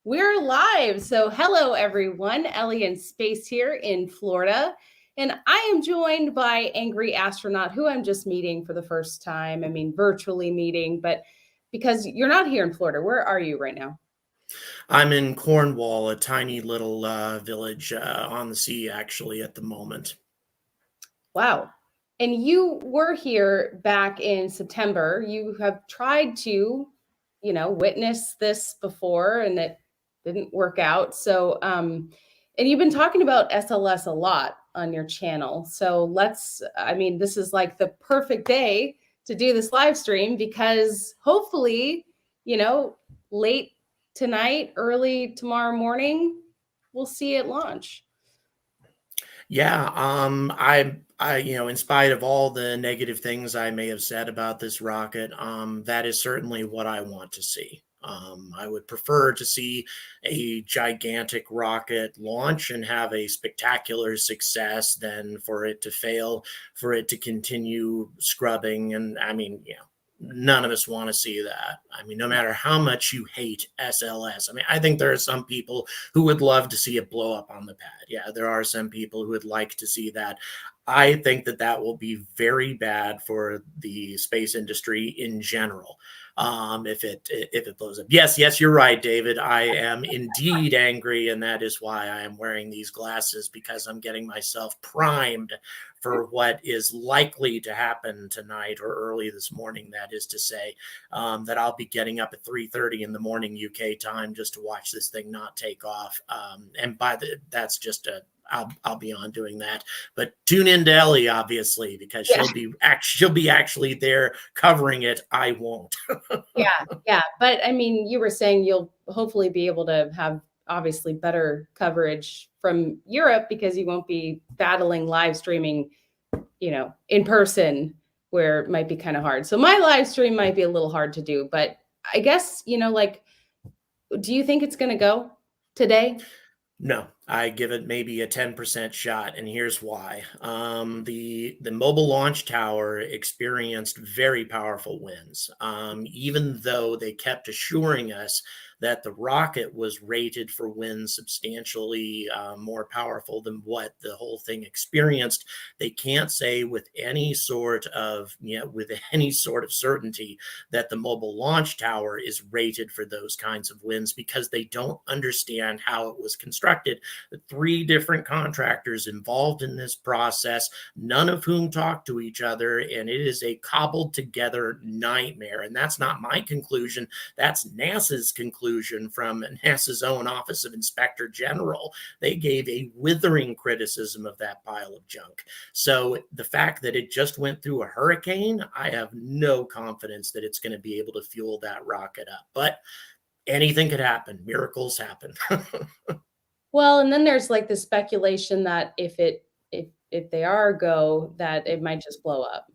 We're live. So, hello, everyone. Ellie in space here in Florida. And I am joined by Angry Astronaut, who I'm just meeting for the first time. I mean, virtually meeting, but because you're not here in Florida, where are you right now? I'm in Cornwall, a tiny little village on the sea, actually, at the moment. Wow. And you were here back in September. You have tried to, witness this before and it didn't work out. And you've been talking about SLS a lot on your channel. So I mean, this is like the perfect day to do this live stream because hopefully, you know, late tonight, early tomorrow morning, we'll see it launch. Yeah, in spite of all the negative things I may have said about this rocket, that is certainly what I want to see. I would prefer to see a gigantic rocket launch and have a spectacular success than for it to fail, for it to continue scrubbing. And I mean, none of us want to see that. I mean, no matter how much you hate SLS, I mean, I think there are some people who would love to see it blow up on the pad. Yeah, there are some people who would like to see that. I think that that will be very bad for the space industry in general. If it blows up. Yes, you're right, David. I am indeed angry, and that is why I am wearing these glasses, because I'm getting myself primed for what is likely to happen tonight or early this morning. That is to say, that I'll be getting up at 3:30 in the morning UK time just to watch this thing not take off. And that's just a I'll be on doing that. But tune in to Ellie, obviously, because Yeah. she'll be actually there covering it. I won't. Yeah. But I mean, you were saying you'll hopefully be able to have obviously better coverage from Europe because you won't be battling live streaming, in person where it might be kind of hard. So my live stream might be a little hard to do, but I guess, like, do you think it's going to go today? No, I give it maybe a 10% shot, and here's why. The mobile launch tower experienced very powerful winds, even though they kept assuring us that the rocket was rated for winds substantially more powerful than what the whole thing experienced. They can't say with any sort of certainty that the mobile launch tower is rated for those kinds of winds, because they don't understand how it was constructed. The three different contractors involved in this process, none of whom talk to each other, and it is a cobbled together nightmare. And that's not my conclusion. That's NASA's conclusion from NASA's own Office of Inspector General. They gave a withering criticism of that pile of junk. So the fact that it just went through a hurricane, I have no confidence that it's going to be able to fuel that rocket up. But anything could happen. Miracles happen. Well, and then there's like the speculation that if they are go, that it might just blow up.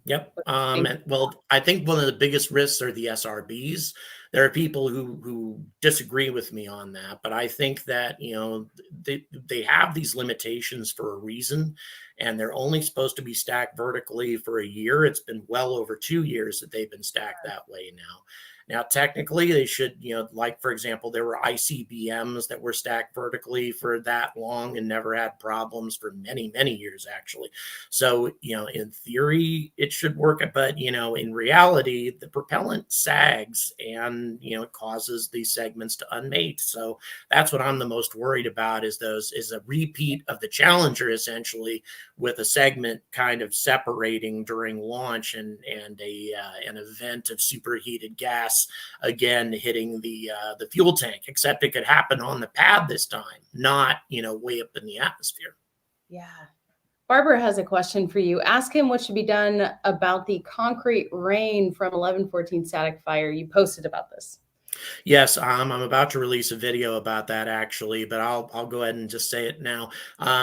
Yep. What do you think? Well, I think one of the biggest risks are the SRBs. There are people who disagree with me on that, but I think that they have these limitations for a reason, and they're only supposed to be stacked vertically for a year. It's been well over 2 years that they've been stacked that way now. Now, technically, they should, like, for example, there were ICBMs that were stacked vertically for that long and never had problems for many, many years, actually. So, in theory, it should work. But, in reality, the propellant sags and, it causes these segments to unmate. So that's what I'm the most worried about, is a repeat of the Challenger, essentially, with a segment kind of separating during launch and an event of superheated gas again hitting the fuel tank, except it could happen on the pad this time, not way up in the atmosphere. Yeah. Barbara has a question for you. Ask him what should be done about the concrete rain from 1114 static fire. You posted about this. Yes, I'm about to release a video about that, actually, but I'll go ahead and just say it now.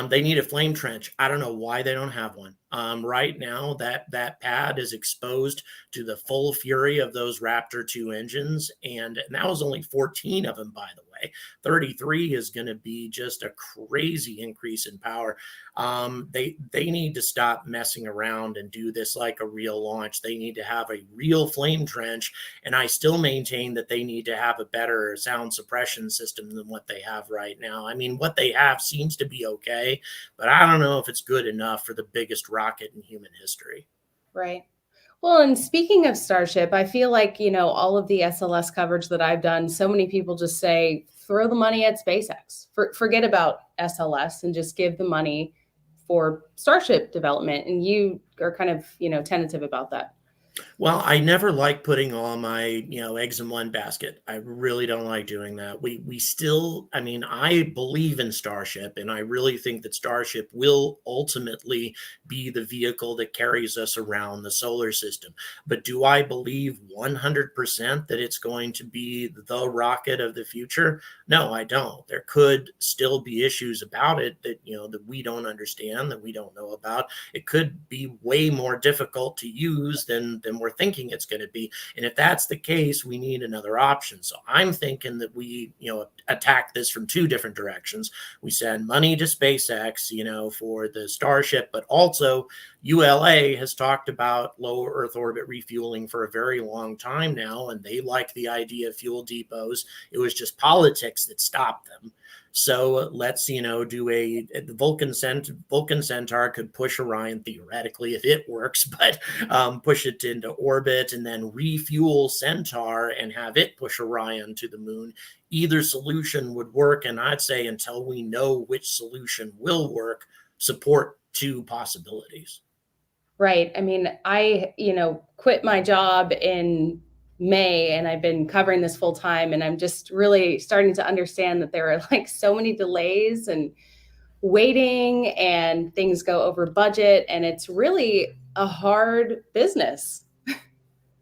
They need a flame trench. I don't know why they don't have one. Right now, that pad is exposed to the full fury of those Raptor 2 engines, and that was only 14 of them, by the way. 33 is going to be just a crazy increase in power. They need to stop messing around and do this like a real launch. They need to have a real flame trench, and I still maintain that they need to have a better sound suppression system than what they have right now. I mean, what they have seems to be okay, but I don't know if it's good enough for the biggest rocket in human history. Right. Well, and speaking of Starship, I feel like, all of the SLS coverage that I've done, so many people just say, throw the money at SpaceX. Forget about SLS and just give the money for Starship development. And you are kind of, tentative about that. Well, I never like putting all my, eggs in one basket. I really don't like doing that. We still, I mean, I believe in Starship, and I really think that Starship will ultimately be the vehicle that carries us around the solar system. But do I believe 100% that it's going to be the rocket of the future? No, I don't. There could still be issues about it that, that we don't understand, that we don't know about. It could be way more difficult to use than we're thinking it's going to be. And if that's the case, we need another option. So I'm thinking that we, attack this from two different directions. We send money to SpaceX, for the Starship, but also ULA has talked about low Earth orbit refueling for a very long time now, and they like the idea of fuel depots. It was just politics that stopped them. So let's, do the Vulcan Centaur could push Orion theoretically if it works, but push it into orbit and then refuel Centaur and have it push Orion to the moon. Either solution would work. And I'd say until we know which solution will work, support two possibilities. Right. I mean, I, quit my job in May and I've been covering this full time. And I'm just really starting to understand that there are like so many delays and waiting and things go over budget. And it's really a hard business.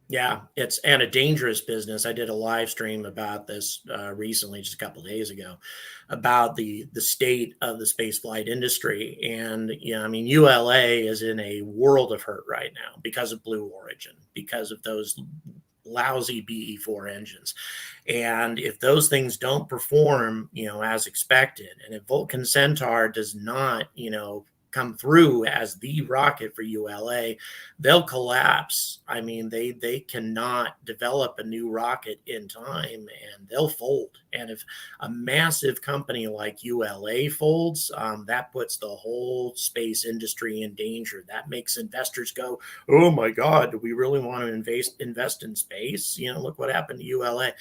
Yeah, it's and a dangerous business. I did a live stream about this recently, just a couple of days ago, about the state of the spaceflight industry. And I mean, ULA is in a world of hurt right now because of Blue Origin, because of those lousy BE4 engines. And if those things don't perform, as expected, and if Vulcan Centaur does not, come through as the rocket for ULA, they'll collapse. I mean, they cannot develop a new rocket in time, and they'll fold. And if a massive company like ULA folds, that puts the whole space industry in danger. That makes investors go, "Oh my God, do we really want to invest in space? Look what happened to ULA,"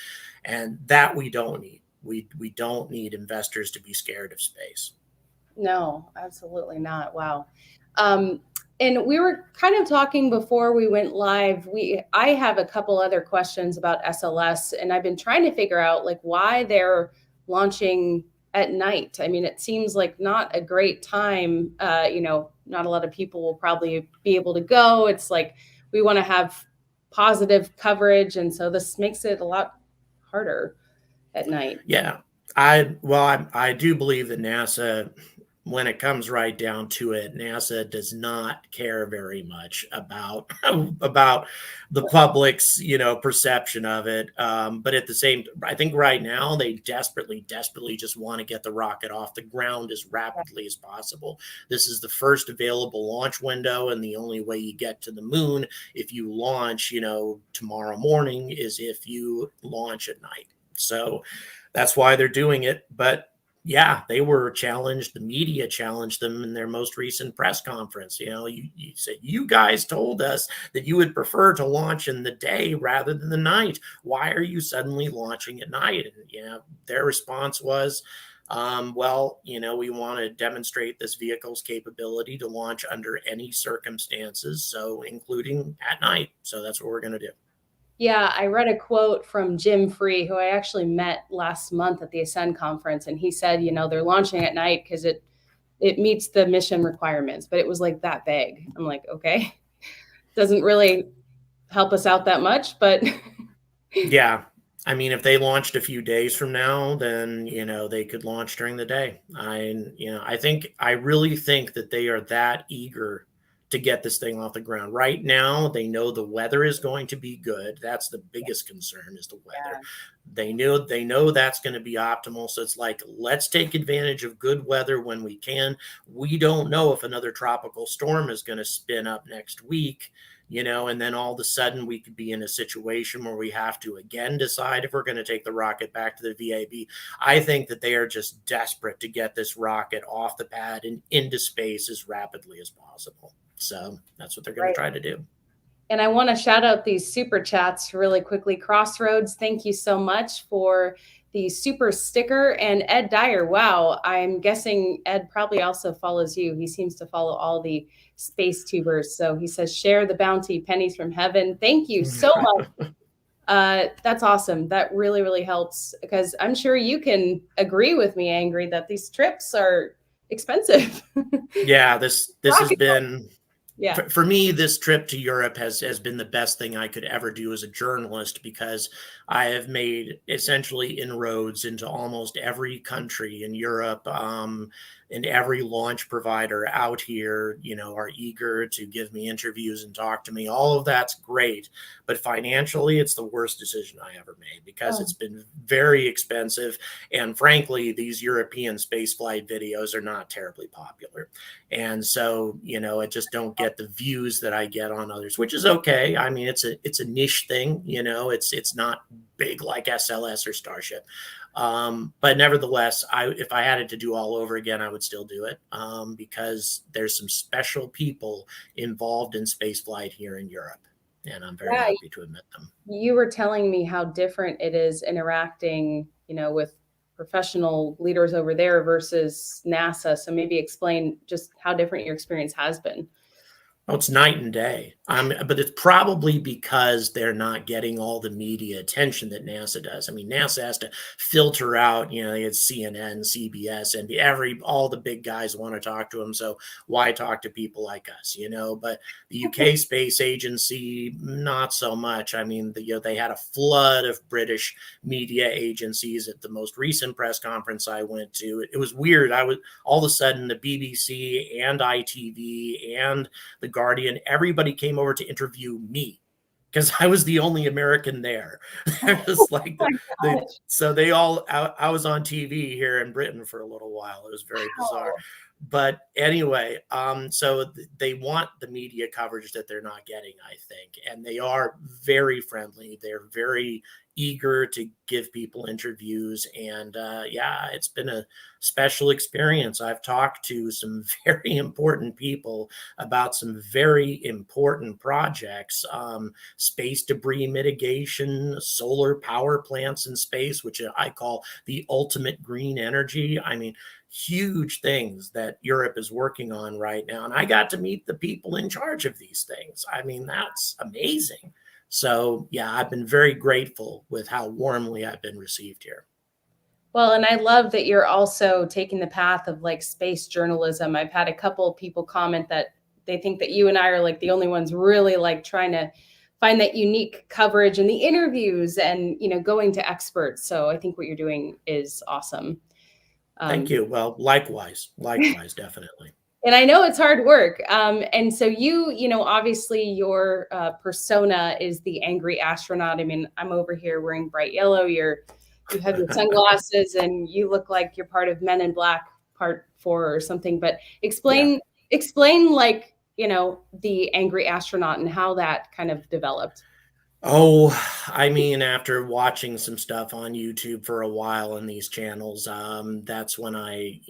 and that we don't need. We don't need investors to be scared of space. No, absolutely not. Wow. Um, and we were kind of talking before we went live. I have a couple other questions about SLS, and I've been trying to figure out like why they're launching at night. I mean, it seems like not a great time. Not a lot of people will probably be able to go. It's like we want to have positive coverage, and so this makes it a lot harder at night. Yeah, I do believe that NASA, when it comes right down to it, NASA does not care very much about about the public's perception of it. But at the same, I think right now they desperately just want to get the rocket off the ground as rapidly as possible. This is the first available launch window, and the only way you get to the moon if you launch, tomorrow morning is if you launch at night. So that's why they're doing it. But yeah, they were challenged. The media challenged them in their most recent press conference. You said, you guys told us that you would prefer to launch in the day rather than the night. Why are you suddenly launching at night? And their response was, well, we want to demonstrate this vehicle's capability to launch under any circumstances, so including at night. So that's what we're going to do. Yeah, I read a quote from Jim Free, who I actually met last month at the Ascend conference, and he said, they're launching at night because it meets the mission requirements, but it was like that vague. I'm like, okay, doesn't really help us out that much, but Yeah. I mean, if they launched a few days from now, then, they could launch during the day. I really think that they are that eager to get this thing off the ground. Right now, they know the weather is going to be good. That's the biggest concern, is the weather. Yeah. They know that's going to be optimal. So it's like, let's take advantage of good weather when we can. We don't know if another tropical storm is going to spin up next week, and then all of a sudden we could be in a situation where we have to again decide if we're going to take the rocket back to the VAB. I think that they are just desperate to get this rocket off the pad and into space as rapidly as possible. So that's what they're going to try to do. And I want to shout out these super chats really quickly. Crossroads, thank you so much for the super sticker. And Ed Dyer, wow, I'm guessing Ed probably also follows you. He seems to follow all the space tubers. So he says, share the bounty, pennies from heaven. Thank you so much. That's awesome. That really, really helps, because I'm sure you can agree with me, Angry, that these trips are expensive. Yeah, this has been, yeah, for me, this trip to Europe has been the best thing I could ever do as a journalist, because I have made essentially inroads into almost every country in Europe, and every launch provider out here, are eager to give me interviews and talk to me. All of that's great, but financially, it's the worst decision I ever made, because it's been very expensive. And frankly, these European spaceflight videos are not terribly popular. And so, I just don't get the views that I get on others, which is okay. I mean, it's a niche thing, it's not big like SLS or Starship. But nevertheless, if I had it to do all over again, I would still do it, because there's some special people involved in spaceflight here in Europe, and I'm very happy to admit them. You were telling me how different it is interacting, with professional leaders over there versus NASA. So maybe explain just how different your experience has been. Oh, it's night and day. But it's probably because they're not getting all the media attention that NASA does. I mean, NASA has to filter out, they had CNN, CBS, and all the big guys want to talk to them. So why talk to people like us, But the UK Space Agency, not so much. I mean, they had a flood of British media agencies at the most recent press conference I went to. It was weird. All of a sudden, the BBC and ITV and the Guardian, everybody came over to interview me, because I was the only American there. Just like so they all, I was on TV here in Britain for a little while. It was very bizarre. But anyway, so they want the media coverage that they're not getting, I think. And they are very friendly. They're very eager to give people interviews. And yeah, it's been a special experience. I've talked to some very important people about some very important projects, space debris mitigation, solar power plants in space, which I call the ultimate green energy. I mean, huge things that Europe is working on right now. And I got to meet the people in charge of these things. I mean, that's amazing. So, yeah, I've been very grateful with how warmly I've been received here. Well, and I love that you're also taking the path of like space journalism. I've had a couple of people comment that they think that you and I are like the only ones really like trying to find that unique coverage in the interviews and, going to experts. So I think what you're doing is awesome. Thank you. Well, likewise, definitely. And I know it's hard work. And so obviously your persona is the angry astronaut. I mean, I'm over here wearing bright yellow. You have your sunglasses and you look like you're part of Men in Black Part 4 or something. But explain like, the angry astronaut and how that kind of developed. Oh, I mean, after watching some stuff on YouTube for a while on these channels, that's when I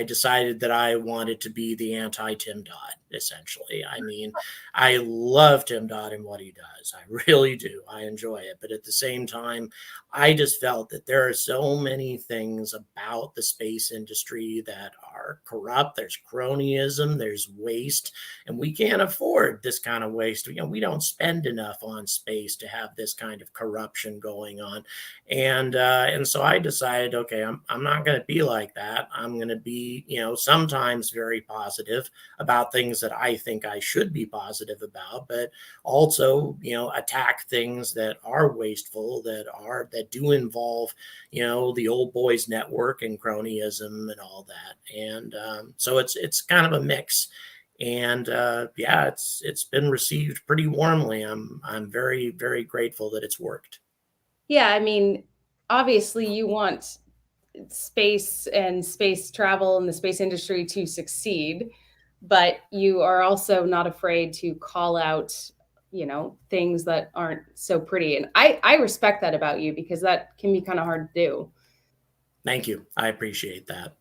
decided that I wanted to be the anti-Tim Dodd, essentially. I mean, I love Tim Dodd and what he does. I really do. I enjoy it. But at the same time, I just felt that there are so many things about the space industry that are corrupt. There's cronyism, there's waste, and we can't afford this kind of waste. We don't spend enough on space to have this kind of corruption going on. And so I decided, okay, I'm not going to be like that. I'm going to be, sometimes very positive about things that I think I should be positive about, but also, attack things that are wasteful, that do involve, the old boys network and cronyism and all that. And so it's kind of a mix. And yeah, it's been received pretty warmly. I'm very, very grateful that it's worked. Yeah, I mean, obviously you want space and space travel and the space industry to succeed, but you are also not afraid to call out, things that aren't so pretty. And I respect that about you because that can be kind of hard to do. Thank you. I appreciate that.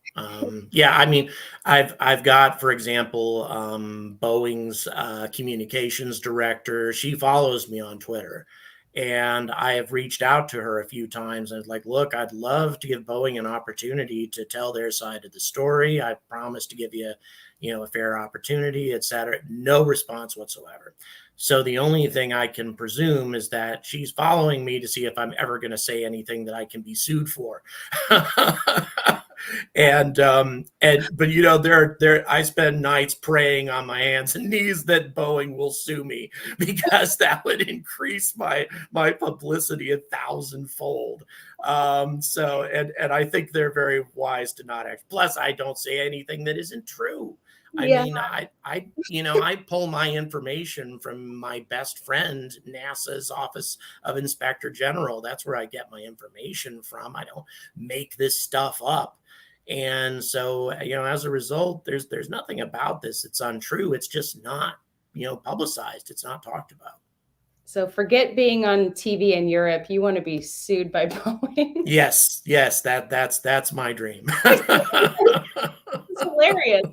Yeah, I mean, I've got, for example, Boeing's communications director. She follows me on Twitter, and I have reached out to her a few times. And it's like, look, I'd love to give Boeing an opportunity to tell their side of the story. I promise to give you, a fair opportunity, et cetera. No response whatsoever. So the only thing I can presume is that she's following me to see if I'm ever going to say anything that I can be sued for. And but there I spend nights praying on my hands and knees that Boeing will sue me, because that would increase my publicity 1,000-fold. So and I think they're very wise to not act. Plus, I don't say anything that isn't true. I Yeah. mean, I pull my information from my best friend, NASA's Office of Inspector General. That's where I get my information from. I don't make this stuff up. And so, as a result, there's nothing about this that's untrue. It's just not, publicized. It's not talked about. So forget being on TV in Europe. You want to be sued by Boeing. Yes, that's my dream. It's hilarious.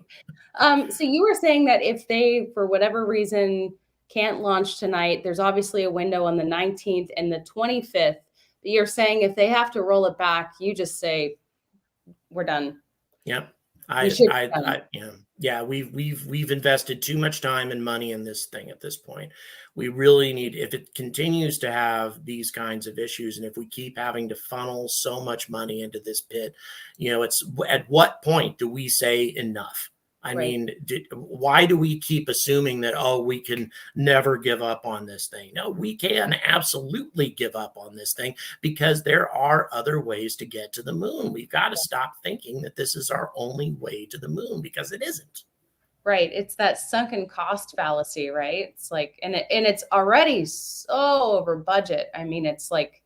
So you were saying that if they, for whatever reason, can't launch tonight, there's obviously a window on the 19th and the 25th. But you're saying if they have to roll it back, you just say, we're done. Yep. We should be done. Yeah, we've invested too much time and money in this thing at this point. We really need, if it continues to have these kinds of issues, and if we keep having to funnel so much money into this pit, it's at what point do we say enough? I Right. mean, why do we keep assuming that, oh, we can never give up on this thing? No, we can absolutely give up on this thing, because there are other ways to get to the moon. We've got to stop thinking that this is our only way to the moon, because it isn't. Right. It's that sunken cost fallacy, right? It's like, and it's already so over budget. I mean, it's like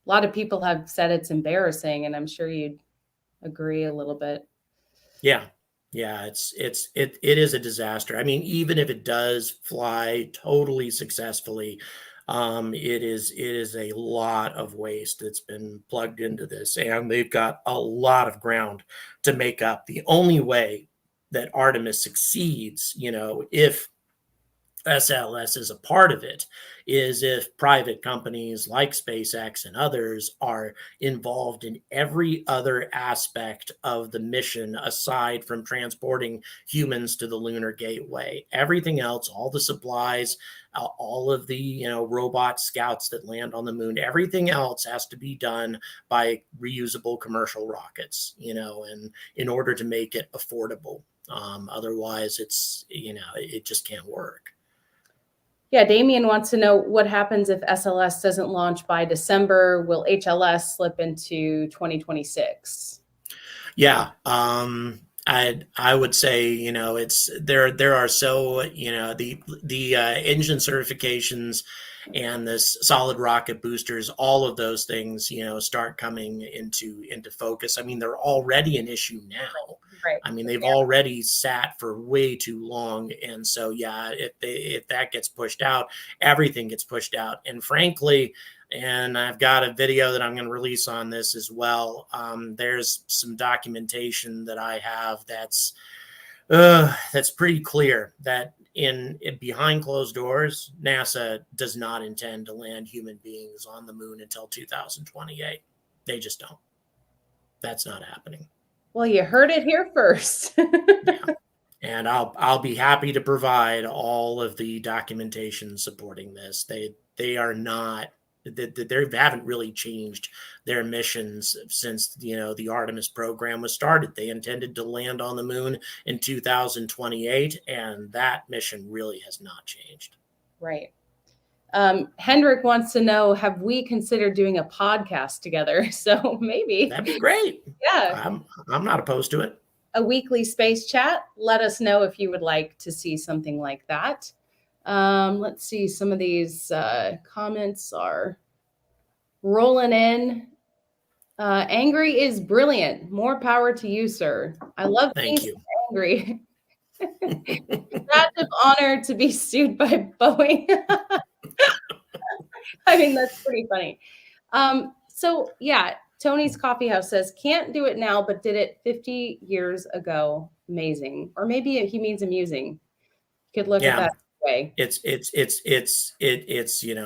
a lot of people have said it's embarrassing, and I'm sure you'd agree a little bit. Yeah. Yeah, it is a disaster. I mean, even if it does fly totally successfully, it is a lot of waste that's been plugged into this, and they've got a lot of ground to make up. The only way that Artemis succeeds, if SLS is a part of it, is if private companies like SpaceX and others are involved in every other aspect of the mission aside from transporting humans to the lunar gateway. Everything else, all the supplies, all of the robot scouts that land on the moon, everything else has to be done by reusable commercial rockets, and in order to make it affordable. Otherwise, it just can't work. Yeah, Damien wants to know what happens if SLS doesn't launch by December. Will HLS slip into 2026? Yeah, I would say, it's there are so, the engine certifications and this solid rocket boosters, all of those things, start coming into focus. I mean, they're already an issue now. Right. I mean, they've already sat for way too long. And so, yeah, if that gets pushed out, everything gets pushed out. And frankly, and I've got a video that I'm going to release on this as well. There's some documentation that I have that's pretty clear that in behind closed doors, NASA does not intend to land human beings on the moon until 2028. They just don't. That's not happening. Well, you heard it here first. Yeah. And I'll be happy to provide all of the documentation supporting this. They are not, they haven't really changed their missions since the Artemis program was started. They intended to land on the moon in 2028, and that mission really has not changed. Right. Hendrik wants to know, have we considered doing a podcast together? So maybe that'd be great. Yeah. I'm not opposed to it. a weekly space chat. Let us know if you would like to see something like that. Let's see, some of these comments are rolling in. Angry is brilliant. More power to you, sir. I love being Thank you. angry. Badge of honor to be sued by Boeing. I mean, that's pretty funny. So yeah, Tony's Coffee House says, can't do it now, but did it 50 years ago. Amazing. Or maybe he means amusing. You could look at Yeah. that way. It's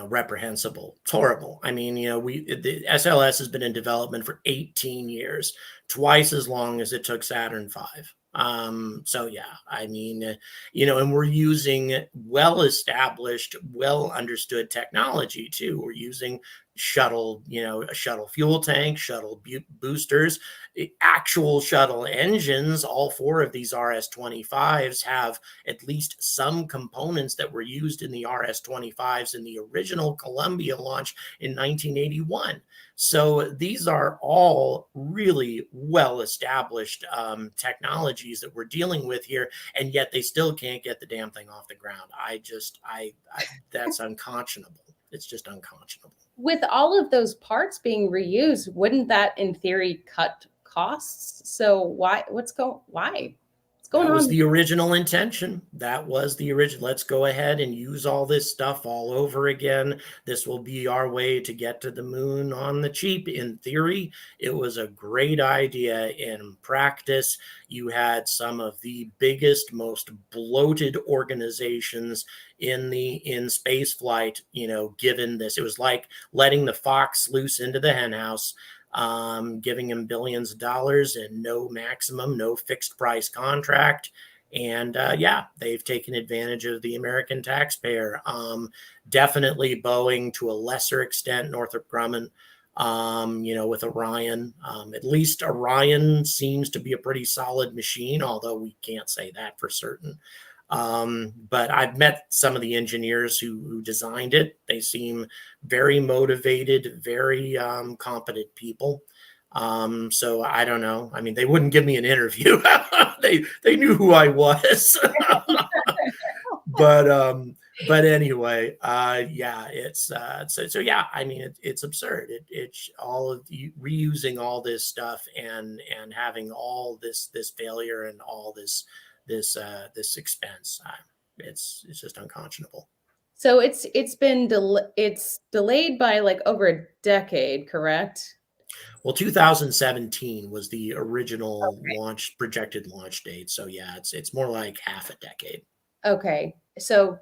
reprehensible. It's horrible. I mean, the SLS has been in development for 18 years, twice as long as it took Saturn V. So yeah, I mean, and we're using well established, well understood technology too. We're using shuttle, a shuttle fuel tank, shuttle boosters, actual shuttle engines. All four of these RS-25s have at least some components that were used in the RS-25s in the original Columbia launch in 1981. So these are all really well-established technologies that we're dealing with here, and yet they still can't get the damn thing off the ground. That's unconscionable. It's just unconscionable. With all of those parts being reused, wouldn't that in theory cut costs? So why? What's going That was on? the original intention. That was the original. Let's go ahead and use all this stuff all over again. This will be our way to get to the moon on the cheap. In theory, it was a great idea. In practice, you had some of the biggest, most bloated organizations in space flight, given this. It was like letting the fox loose into the henhouse, giving him billions of dollars and no fixed price contract. And yeah, they've taken advantage of the American taxpayer. Definitely Boeing, to a lesser extent, Northrop Grumman, with Orion. At least Orion seems to be a pretty solid machine, although we can't say that for certain. But I've met some of the engineers who designed it. They seem very motivated, very competent people. So I don't know. I mean, they wouldn't give me an interview. They knew who I was. But anyway, yeah, it's so yeah. I mean, it's absurd. It's all of reusing all this stuff and having all this failure and all this expense. It's just unconscionable. So it's delayed by like over a decade, correct? Well, 2017 was the original projected launch date. So yeah, it's more like half a decade. Okay. So,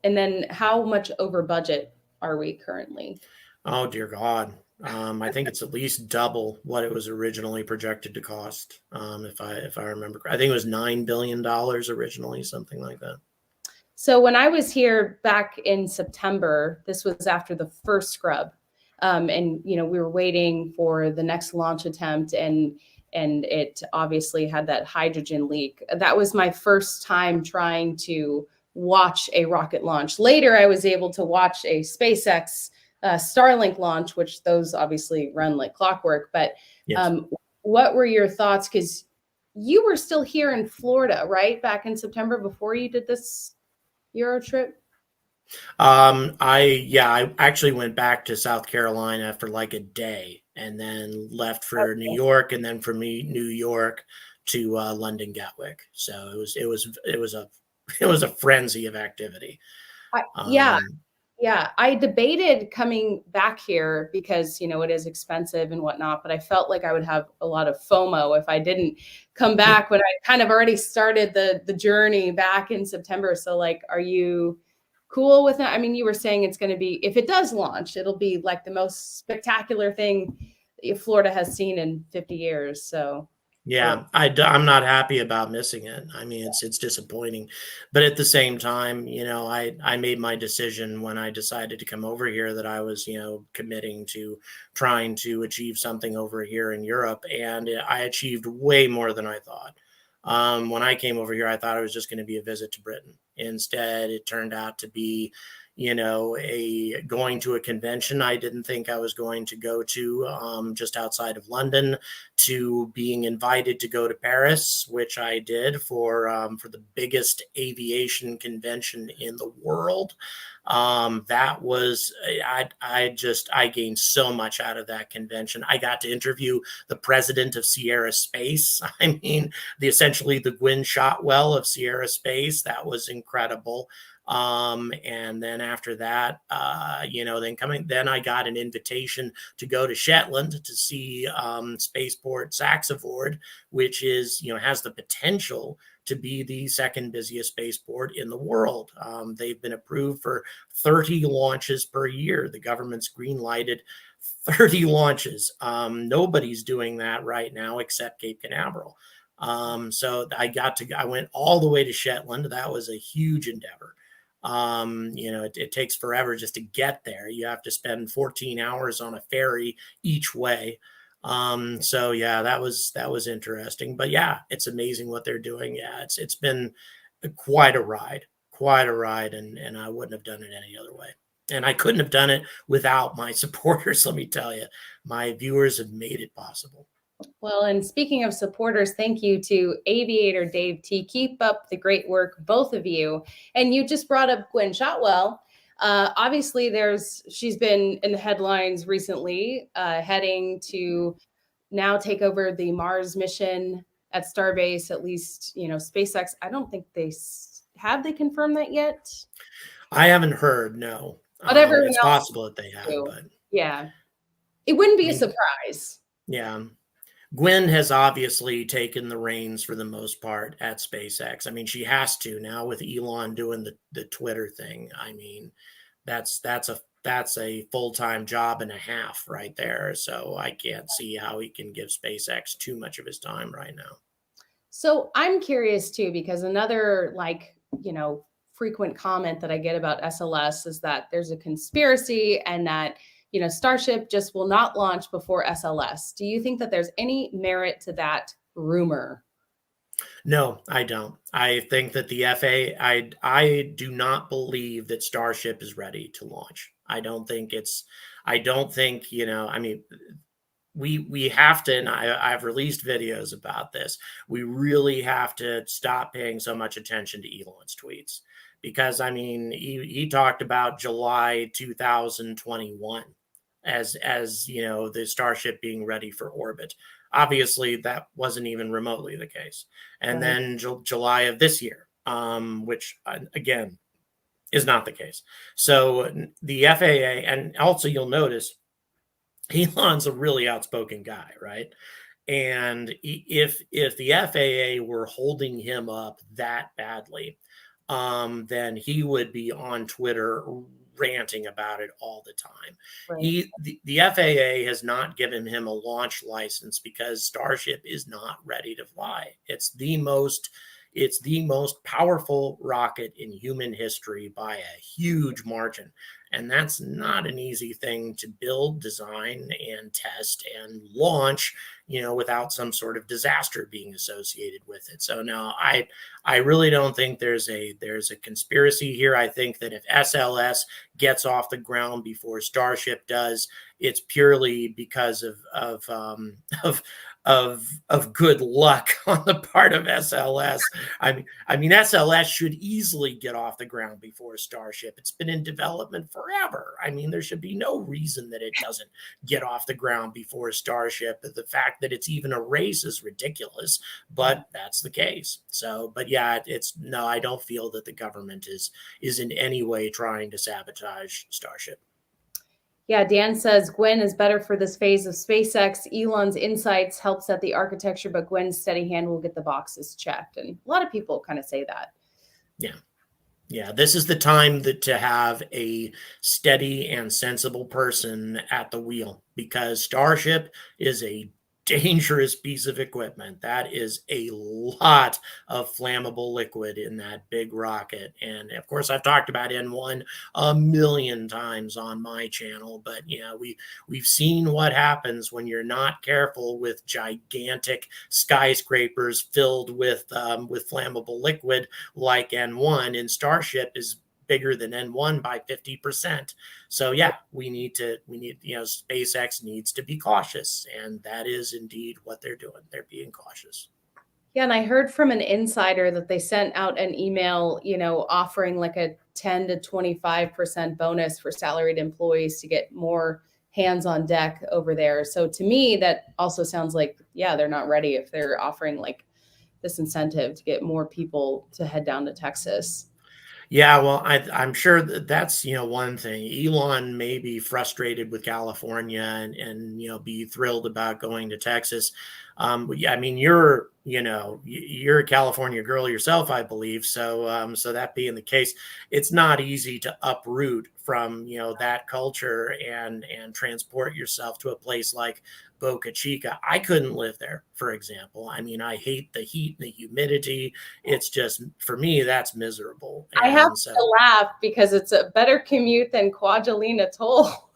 and then how much over budget are we currently? Oh dear God. I think it's at least double what it was originally projected to cost. If I remember, I think it was $9 billion originally, something like that. So when I was here back in September, this was after the first scrub, and we were waiting for the next launch attempt, and it obviously had that hydrogen leak. That was my first time trying to watch a rocket launch. Later, I was able to watch a SpaceX Starlink launch, which those obviously run like clockwork. But yes. What were your thoughts? Because you were still here in Florida, right? Back in September before you did this Euro trip? I actually went back to South Carolina for like a day and then left for New York, and then from New York to London Gatwick. So it was a frenzy of activity. Yeah, I debated coming back here because, it is expensive and whatnot, but I felt like I would have a lot of FOMO if I didn't come back when I kind of already started the journey back in September. So like, are you cool with it? I mean, you were saying it's going to be, if it does launch, it'll be like the most spectacular thing Florida has seen in 50 years. So yeah, I'm not happy about missing it. I mean, it's disappointing, but at the same time, I made my decision when I decided to come over here that I was, committing to trying to achieve something over here in Europe, and I achieved way more than I thought. When I came over here, I thought it was just going to be a visit to Britain. Instead, it turned out to be, a going to a convention I didn't think I was going to go to, just outside of London, to being invited to go to Paris, which I did for the biggest aviation convention in the world. That was I gained so much out of that convention. I got to interview the president of Sierra Space. I mean, essentially the Gwynne Shotwell of Sierra Space. That was incredible. And then after that, then I got an invitation to go to Shetland to see Spaceport Saxavord, which has the potential to be the second busiest spaceport in the world. They've been approved for 30 launches per year. The government's green lighted 30 launches. Nobody's doing that right now except Cape Canaveral. So I went all the way to Shetland. That was a huge endeavor. It takes forever just to get there. You have to spend 14 hours on a ferry each way. So yeah, that was interesting, but yeah, it's amazing what they're doing. Yeah, it's been quite a ride, and I wouldn't have done it any other way. And I couldn't have done it without my supporters. Let me tell you, my viewers have made it possible. Well, and speaking of supporters, thank you to Aviator Dave T. Keep up the great work, both of you. And you just brought up Gwynne Shotwell. Obviously, she's been in the headlines recently, heading to now take over the Mars mission at Starbase. At least, SpaceX. I don't think they confirmed that yet. I haven't heard. No, but everyone it's else possible that they have, but yeah, it wouldn't be a surprise. Yeah. Gwynne has obviously taken the reins for the most part at SpaceX. I mean, she has to now with Elon doing the Twitter thing. I mean, that's a full-time job and a half right there. So I can't see how he can give SpaceX too much of his time right now. So I'm curious too, because another frequent comment that I get about SLS is that there's a conspiracy and that Starship just will not launch before SLS. Do you think that there's any merit to that rumor? No, I don't. I think that the FAA, I do not believe that Starship is ready to launch. I don't think, I mean, we have to, and I've released videos about this. We really have to stop paying so much attention to Elon's tweets, because I mean, he talked about July 2021 as the Starship being ready for orbit. Obviously, that wasn't even remotely the case. And then July of this year, which again is not the case. So the FAA, and also you'll notice Elon's a really outspoken guy, right? And if the FAA were holding him up that badly, then he would be on Twitter ranting about it all the time. Right. The FAA has not given him a launch license because Starship is not ready to fly. It's the most powerful rocket in human history by a huge margin. And that's not an easy thing to build, design, and test and launch, without some sort of disaster being associated with it. So no, I really don't think there's a conspiracy here. I think that if SLS gets off the ground before Starship does, it's purely because of good luck on the part of SLS. I mean, SLS should easily get off the ground before Starship. It's been in development forever. I mean, there should be no reason that it doesn't get off the ground before Starship. The fact that it's even a race is ridiculous, but that's the case. So, but yeah, no, I don't feel that the government is in any way trying to sabotage Starship. Yeah, Dan says Gwynne is better for this phase of SpaceX. Elon's insights help set the architecture, but Gwynne's steady hand will get the boxes checked. And a lot of people kind of say that. Yeah. Yeah, this is the time to have a steady and sensible person at the wheel, because Starship is a dangerous piece of equipment. That is a lot of flammable liquid in that big rocket. And of course, I've talked about N1 a million times on my channel, but we've seen what happens when you're not careful with gigantic skyscrapers filled with flammable liquid like N1. And Starship is bigger than N1 by 50%. So yeah, SpaceX needs to be cautious, and that is indeed what they're doing. They're being cautious. Yeah, and I heard from an insider that they sent out an email, offering like a 10 to 25% bonus for salaried employees to get more hands on deck over there. So to me, that also sounds like, yeah, they're not ready if they're offering like this incentive to get more people to head down to Texas. Yeah, well, I'm sure that's one thing. Elon may be frustrated with California and be thrilled about going to Texas. But yeah, I mean, you're a California girl yourself, I believe. So that being the case, it's not easy to uproot from that culture and transport yourself to a place like Boca Chica. I couldn't live there, for example. I mean, I hate the heat and the humidity. It's just, for me, that's miserable. I have And so, to laugh because it's a better commute than Kwajalein Atoll.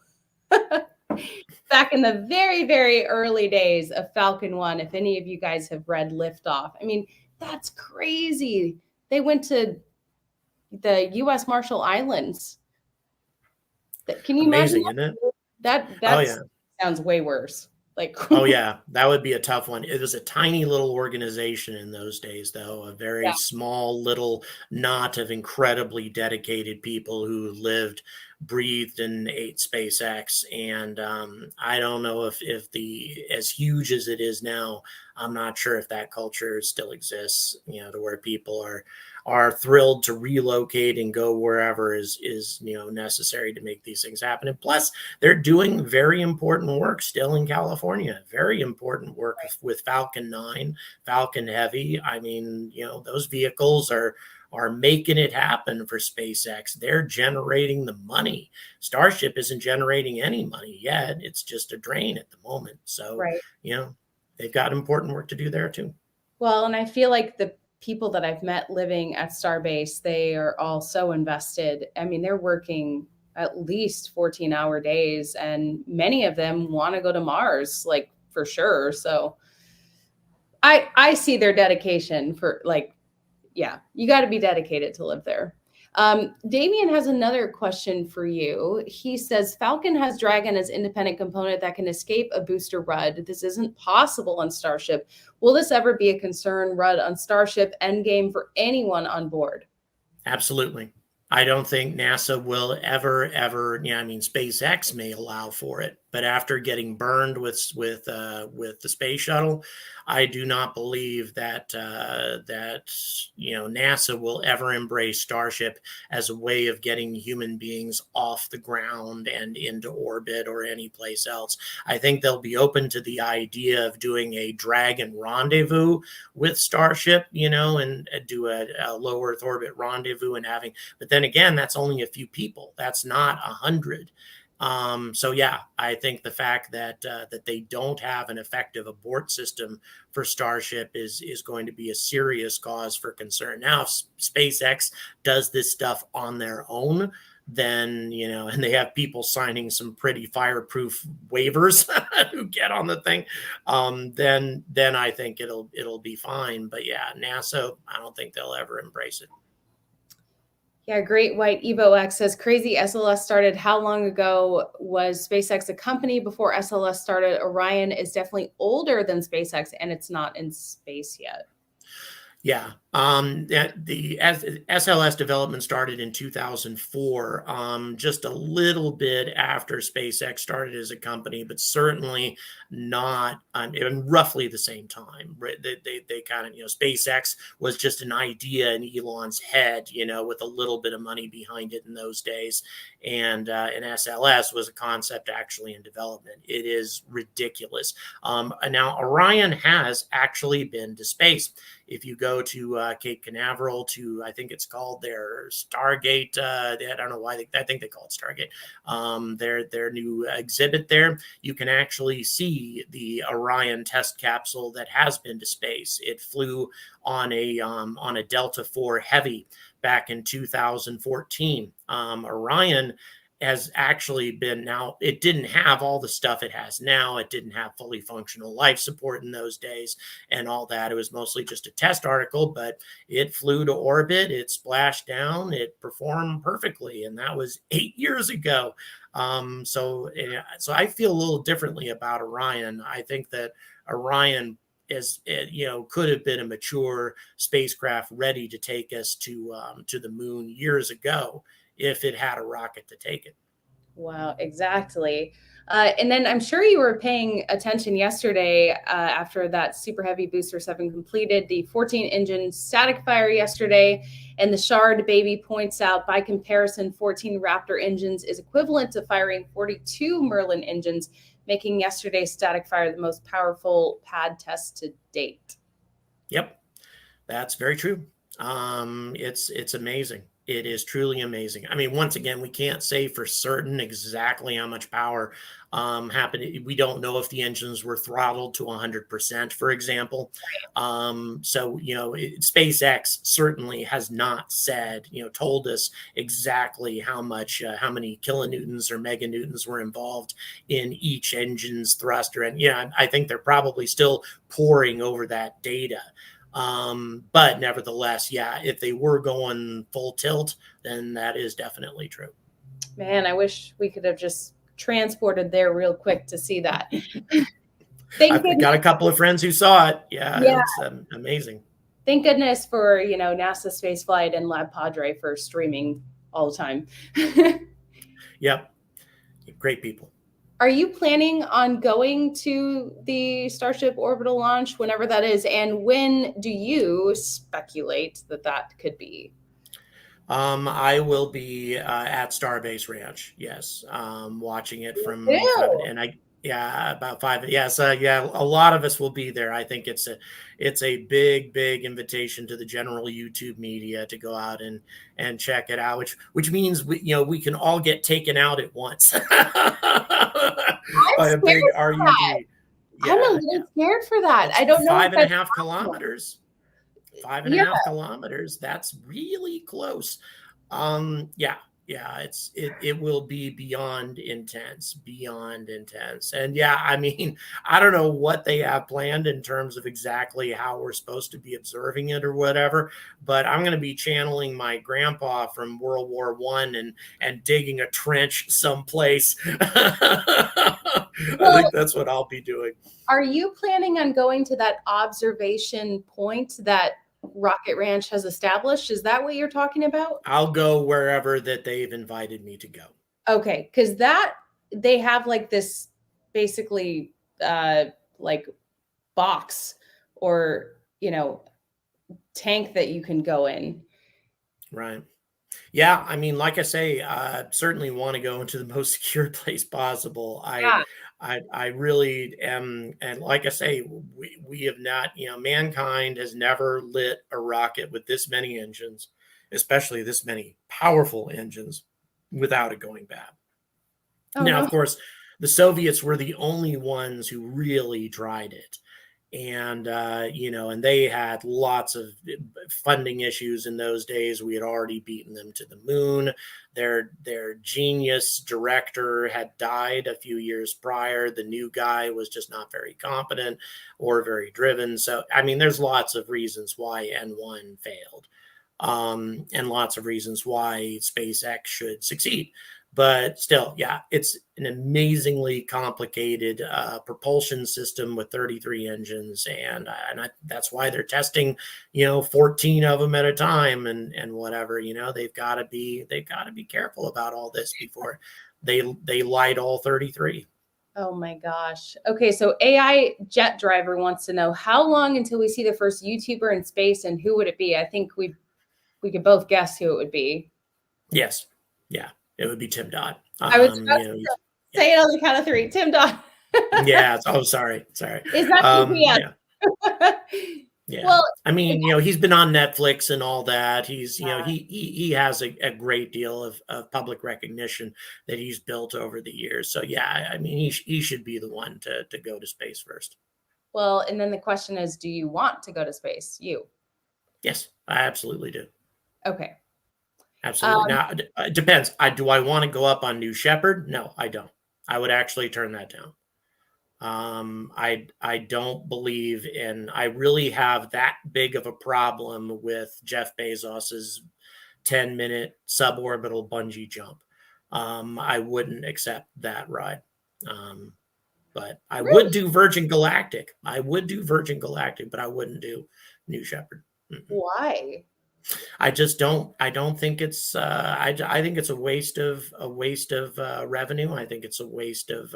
Back in the very, very early days of Falcon 1, if any of you guys have read Liftoff, I mean, that's crazy. They went to the U.S. Marshall Islands. Can you amazing, imagine isn't it? that? Oh, yeah. Sounds way worse. Like, Oh yeah, that would be a tough one. It was a tiny little organization in those days, though, a very yeah, small little knot of incredibly dedicated people who lived, breathed, and ate SpaceX. And I don't know if the as huge as it is now, I'm not sure if that culture still exists. To where people are thrilled to relocate and go wherever is necessary to make these things happen. And plus, they're doing very important work still in California. Very important work with Falcon 9, Falcon Heavy. I mean, those vehicles are making it happen for SpaceX. They're generating the money. Starship isn't generating any money yet. It's just a drain at the moment. So, right. They've got important work to do there too. Well, and I feel like the people that I've met living at Starbase, they are all so invested. I mean, they're working at least 14-hour days, and many of them want to go to Mars, like for sure. So I see their dedication for like, yeah, you got to be dedicated to live there. Damien has another question for you. He says Falcon has Dragon as independent component that can escape a booster RUD. This isn't possible on Starship. Will this ever be a concern RUD on Starship Endgame for anyone on board? Absolutely. I don't think NASA will ever, I mean, SpaceX may allow for it, but after getting burned with the space shuttle, I do not believe that NASA will ever embrace Starship as a way of getting human beings off the ground and into orbit or any place else. I think they'll be open to the idea of doing a Dragon rendezvous with Starship, and do a low Earth orbit rendezvous and having, but then again, that's only a few people. That's not 100. So yeah, I think the fact that they don't have an effective abort system for Starship is going to be a serious cause for concern. Now, if SpaceX does this stuff on their own, then and they have people signing some pretty fireproof waivers who get on the thing, then I think it'll be fine. But yeah, NASA, I don't think they'll ever embrace it. Yeah, Great White Evo X says crazy SLS started. How long ago was SpaceX a company before SLS started? Orion is definitely older than SpaceX and it's not in space yet. Yeah. The SLS development started in 2004, just a little bit after SpaceX started as a company, but certainly not in roughly the same time. Right? They kind of, SpaceX was just an idea in Elon's head, with a little bit of money behind it in those days. and an SLS was a concept actually in development. It is ridiculous. And now Orion has actually been to space. If you go to Cape Canaveral to, I think it's called their Stargate. I don't know why I think they call it Stargate. Their new exhibit there, you can actually see the Orion test capsule that has been to space. It flew on a Delta IV Heavy back in 2014. Orion has actually been, now it didn't have all the stuff it has now. It didn't have fully functional life support in those days and all that. It was mostly just a test article, but it flew to orbit, it splashed down, it performed perfectly, and that was 8 years ago. So I feel a little differently about Orion. I think that Orion is, could have been a mature spacecraft ready to take us to the moon years ago if it had a rocket to take it. Wow, exactly. And then I'm sure you were paying attention yesterday after that Super Heavy Booster 7 completed the 14 engine static fire yesterday. And the Shard baby points out, by comparison, 14 Raptor engines is equivalent to firing 42 Merlin engines, making yesterday's static fire the most powerful pad test to date. Yep, that's very true. It's amazing. It is truly amazing. I mean, once again, we can't say for certain exactly how much power happened. We don't know if the engines were throttled to 100%, for example. So, SpaceX certainly has not said, told us exactly how many kilonewtons or meganewtons were involved in each engine's thruster. And, I think they're probably still poring over that data. But nevertheless, yeah, if they were going full tilt, then that is definitely true. Man, I wish we could have just transported there real quick to see that. I've got a couple of friends who saw it. Yeah. It's amazing. Thank goodness for, NASA Spaceflight and Lab Padre for streaming all the time. Yep. Great people. Are you planning on going to the Starship orbital launch whenever that is? And when do you speculate that could be? I will be at Starbase Ranch. Yes. Watching it from about 5. Yes. A lot of us will be there. I think it's a big invitation to the general YouTube media to go out and check it out, which means we can all get taken out at once by a big RUD. Yeah, I'm a little scared for that. I don't know. 5.5 kilometers. 5.5 kilometers. That's really close. It will be beyond intense. And I mean, I don't know what they have planned in terms of exactly how we're supposed to be observing it or whatever, but I'm going to be channeling my grandpa from World War I and digging a trench someplace. I think that's what I'll be doing. Are you planning on going to that observation point that Rocket Ranch has established? Is that what you're talking about? I'll go wherever that they've invited me to go. Okay, because they have like this basically like box or tank that you can go in. Right. Yeah, I mean, like I say, certainly want to go into the most secure place possible. I really am, and like I say, we have not, mankind has never lit a rocket with this many engines, especially this many powerful engines, without it going bad. Now, of course, the Soviets were the only ones who really tried it. And, and they had lots of funding issues in those days. We had already beaten them to the moon. Their genius director had died a few years prior. The new guy was just not very competent or very driven. So, I mean, there's lots of reasons why N1 failed, and lots of reasons why SpaceX should succeed. But still, it's an amazingly complicated propulsion system with 33 engines, and that's why they're testing, 14 of them at a time, and whatever. They've got to be careful about all this before they light all 33. Oh my gosh. Okay, so AI Jet Driver wants to know how long until we see the first YouTuber in space, and who would it be? I think we could both guess who it would be. Yes. Yeah. It would be Tim Dodd. I was about You know, to say it on the count of three. Tim Dodd. yeah. Oh, sorry. Is that GPS? Yeah. Yeah. Well, I mean, he's been on Netflix and all that. He's, uh, he has a great deal of public recognition that he's built over the years. So yeah, I mean, he should be the one to go to space first. well, and then the question is, do you want to go to space? You. Yes, I absolutely do. Okay. Absolutely. Now, it depends. Do I want to go up on New Shepard? No, I don't. I would actually turn that down. I don't believe in. I really have that big of a problem with Jeff Bezos's 10-minute suborbital bungee jump. I wouldn't accept that ride. But I would do Virgin Galactic. I would do Virgin Galactic, but I wouldn't do New Shepard. Why? I just don't. I don't think it's. I think it's a waste of revenue. I think it's a waste of.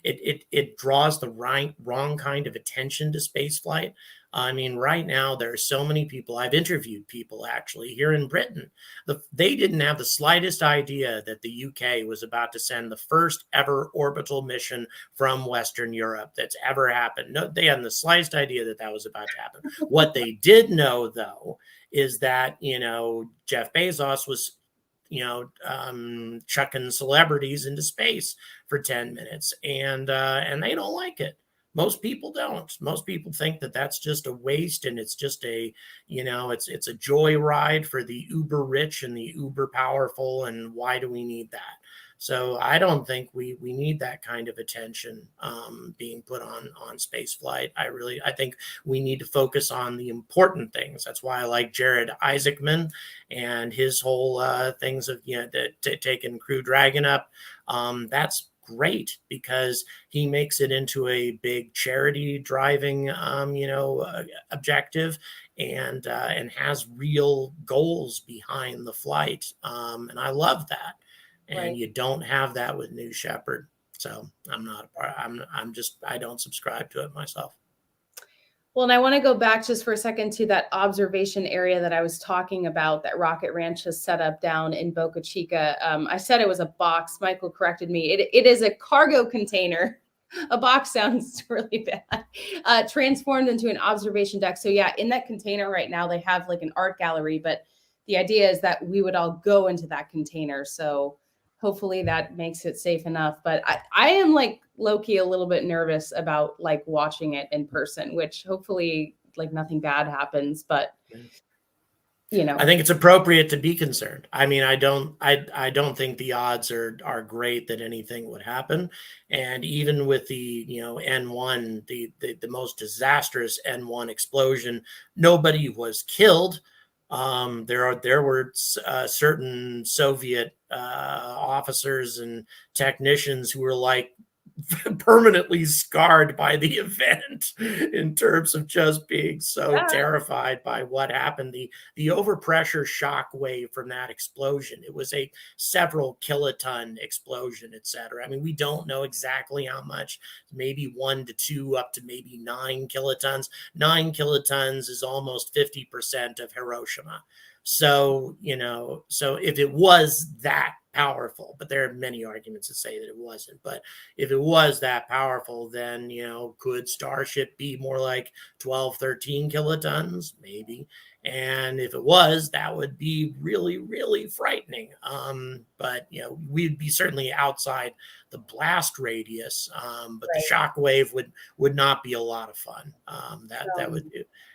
It draws the wrong kind of attention to space flight. I mean, right now there are so many people. I've interviewed people actually here in Britain. They didn't have the slightest idea that the UK was about to send the first ever orbital mission from Western Europe that's ever happened. No, they hadn't the slightest idea that that was about to happen. What they did know, though, is that, Jeff Bezos was, chucking celebrities into space for 10 minutes, and they don't like it. Most people don't. Most people think that that's just a waste, and it's just it's a joyride for the uber rich and the uber powerful. And why do we need that? So I don't think we need that kind of attention being put on space flight. I think we need to focus on the important things. That's why I like Jared Isaacman and his whole things of taking Crew Dragon up. That's great because he makes it into a big charity driving objective and has real goals behind the flight, and I love that. And Right. you don't have that with New Shepard. So I don't subscribe to it myself. Well, and I want to go back just for a second to that observation area that I was talking about that Rocket Ranch has set up down in Boca Chica. I said it was a box. Michael corrected me. It is a cargo container. A box sounds really bad. Transformed into an observation deck. So yeah, in that container right now, they have like an art gallery, but the idea is that we would all go into that container. So hopefully that makes it safe enough. But I am like low-key a little bit nervous about like watching it in person, which hopefully like nothing bad happens. But I think it's appropriate to be concerned. I mean, I don't think the odds are great that anything would happen. And even with the N1, the most disastrous N1 explosion, nobody was killed. There were certain Soviet officers and technicians who were like permanently scarred by the event in terms of just being so terrified by what happened. The overpressure shock wave from that explosion, it was a several kiloton explosion, etc. I mean, we don't know exactly how much, maybe 1 to 2 up to maybe 9 kilotons. 9 kilotons is almost 50% of Hiroshima. So if it was that powerful, but there are many arguments to say that it wasn't, but if it was that powerful, then could Starship be more like 12, 13 kilotons? Maybe. And if it was, that would be really, really frightening. But we'd be certainly outside the blast radius, but the shock wave would not be a lot of fun.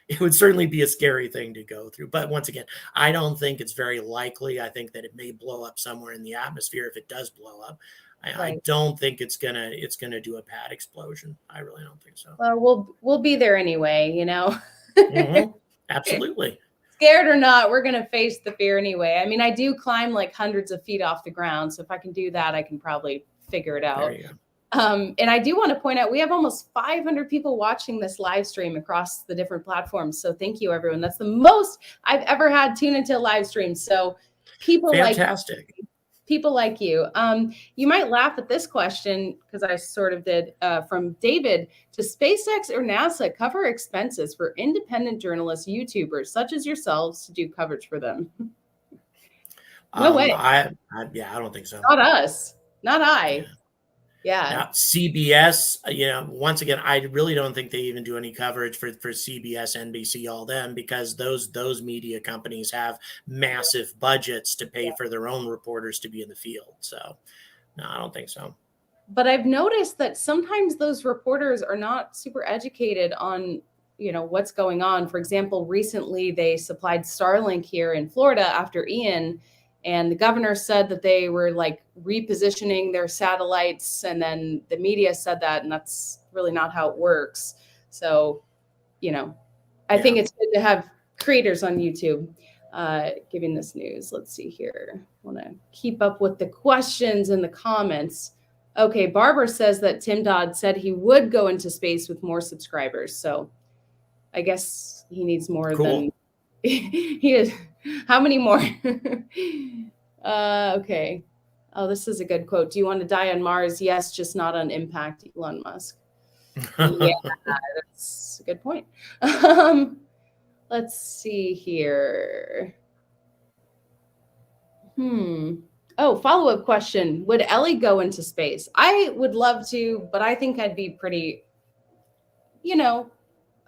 It would certainly be a scary thing to go through. But once again, I don't think it's very likely. I think that it may blow up somewhere in the atmosphere if it does blow up. I don't think it's gonna do a bad explosion. I really don't think so. Well, we'll be there anyway, Mm-hmm. Absolutely. Scared or not, we're gonna face the fear anyway. I mean, I do climb like hundreds of feet off the ground, so if I can do that, I can probably figure it out. There you go. And I do want to point out, we have almost 500 people watching this live stream across the different platforms. So thank you, everyone. That's the most I've ever had tune into a live stream. So fantastic. People like you. You might laugh at this question because I sort of did from David. Does SpaceX or NASA cover expenses for independent journalists, YouTubers such as yourselves to do coverage for them? No way. Yeah, I don't think so. Not us. Not Yeah. I. Yeah. Now, CBS, once again, I really don't think they even do any coverage for CBS, NBC, all them, because those media companies have massive budgets to pay for their own reporters to be in the field. So, no, I don't think so. But I've noticed that sometimes those reporters are not super educated on, what's going on. For example, recently they supplied Starlink here in Florida after Ian, and the governor said that they were like repositioning their satellites, and then the media said that, and that's really not how it works. So, I think Yeah. it's good to have creators on YouTube giving this news. Let's see here. I want to keep up with the questions in the comments. Okay, Barbara says that Tim Dodd said he would go into space with more subscribers. So I guess he needs more Cool. than he is. How many more? Okay. Oh, this is a good quote. Do you want to die on Mars? Yes, just not on impact, Elon Musk. Yeah, that's a good point. Let's see here. Oh, follow-up question. Would Ellie go into space? I would love to, but I think I'd be pretty,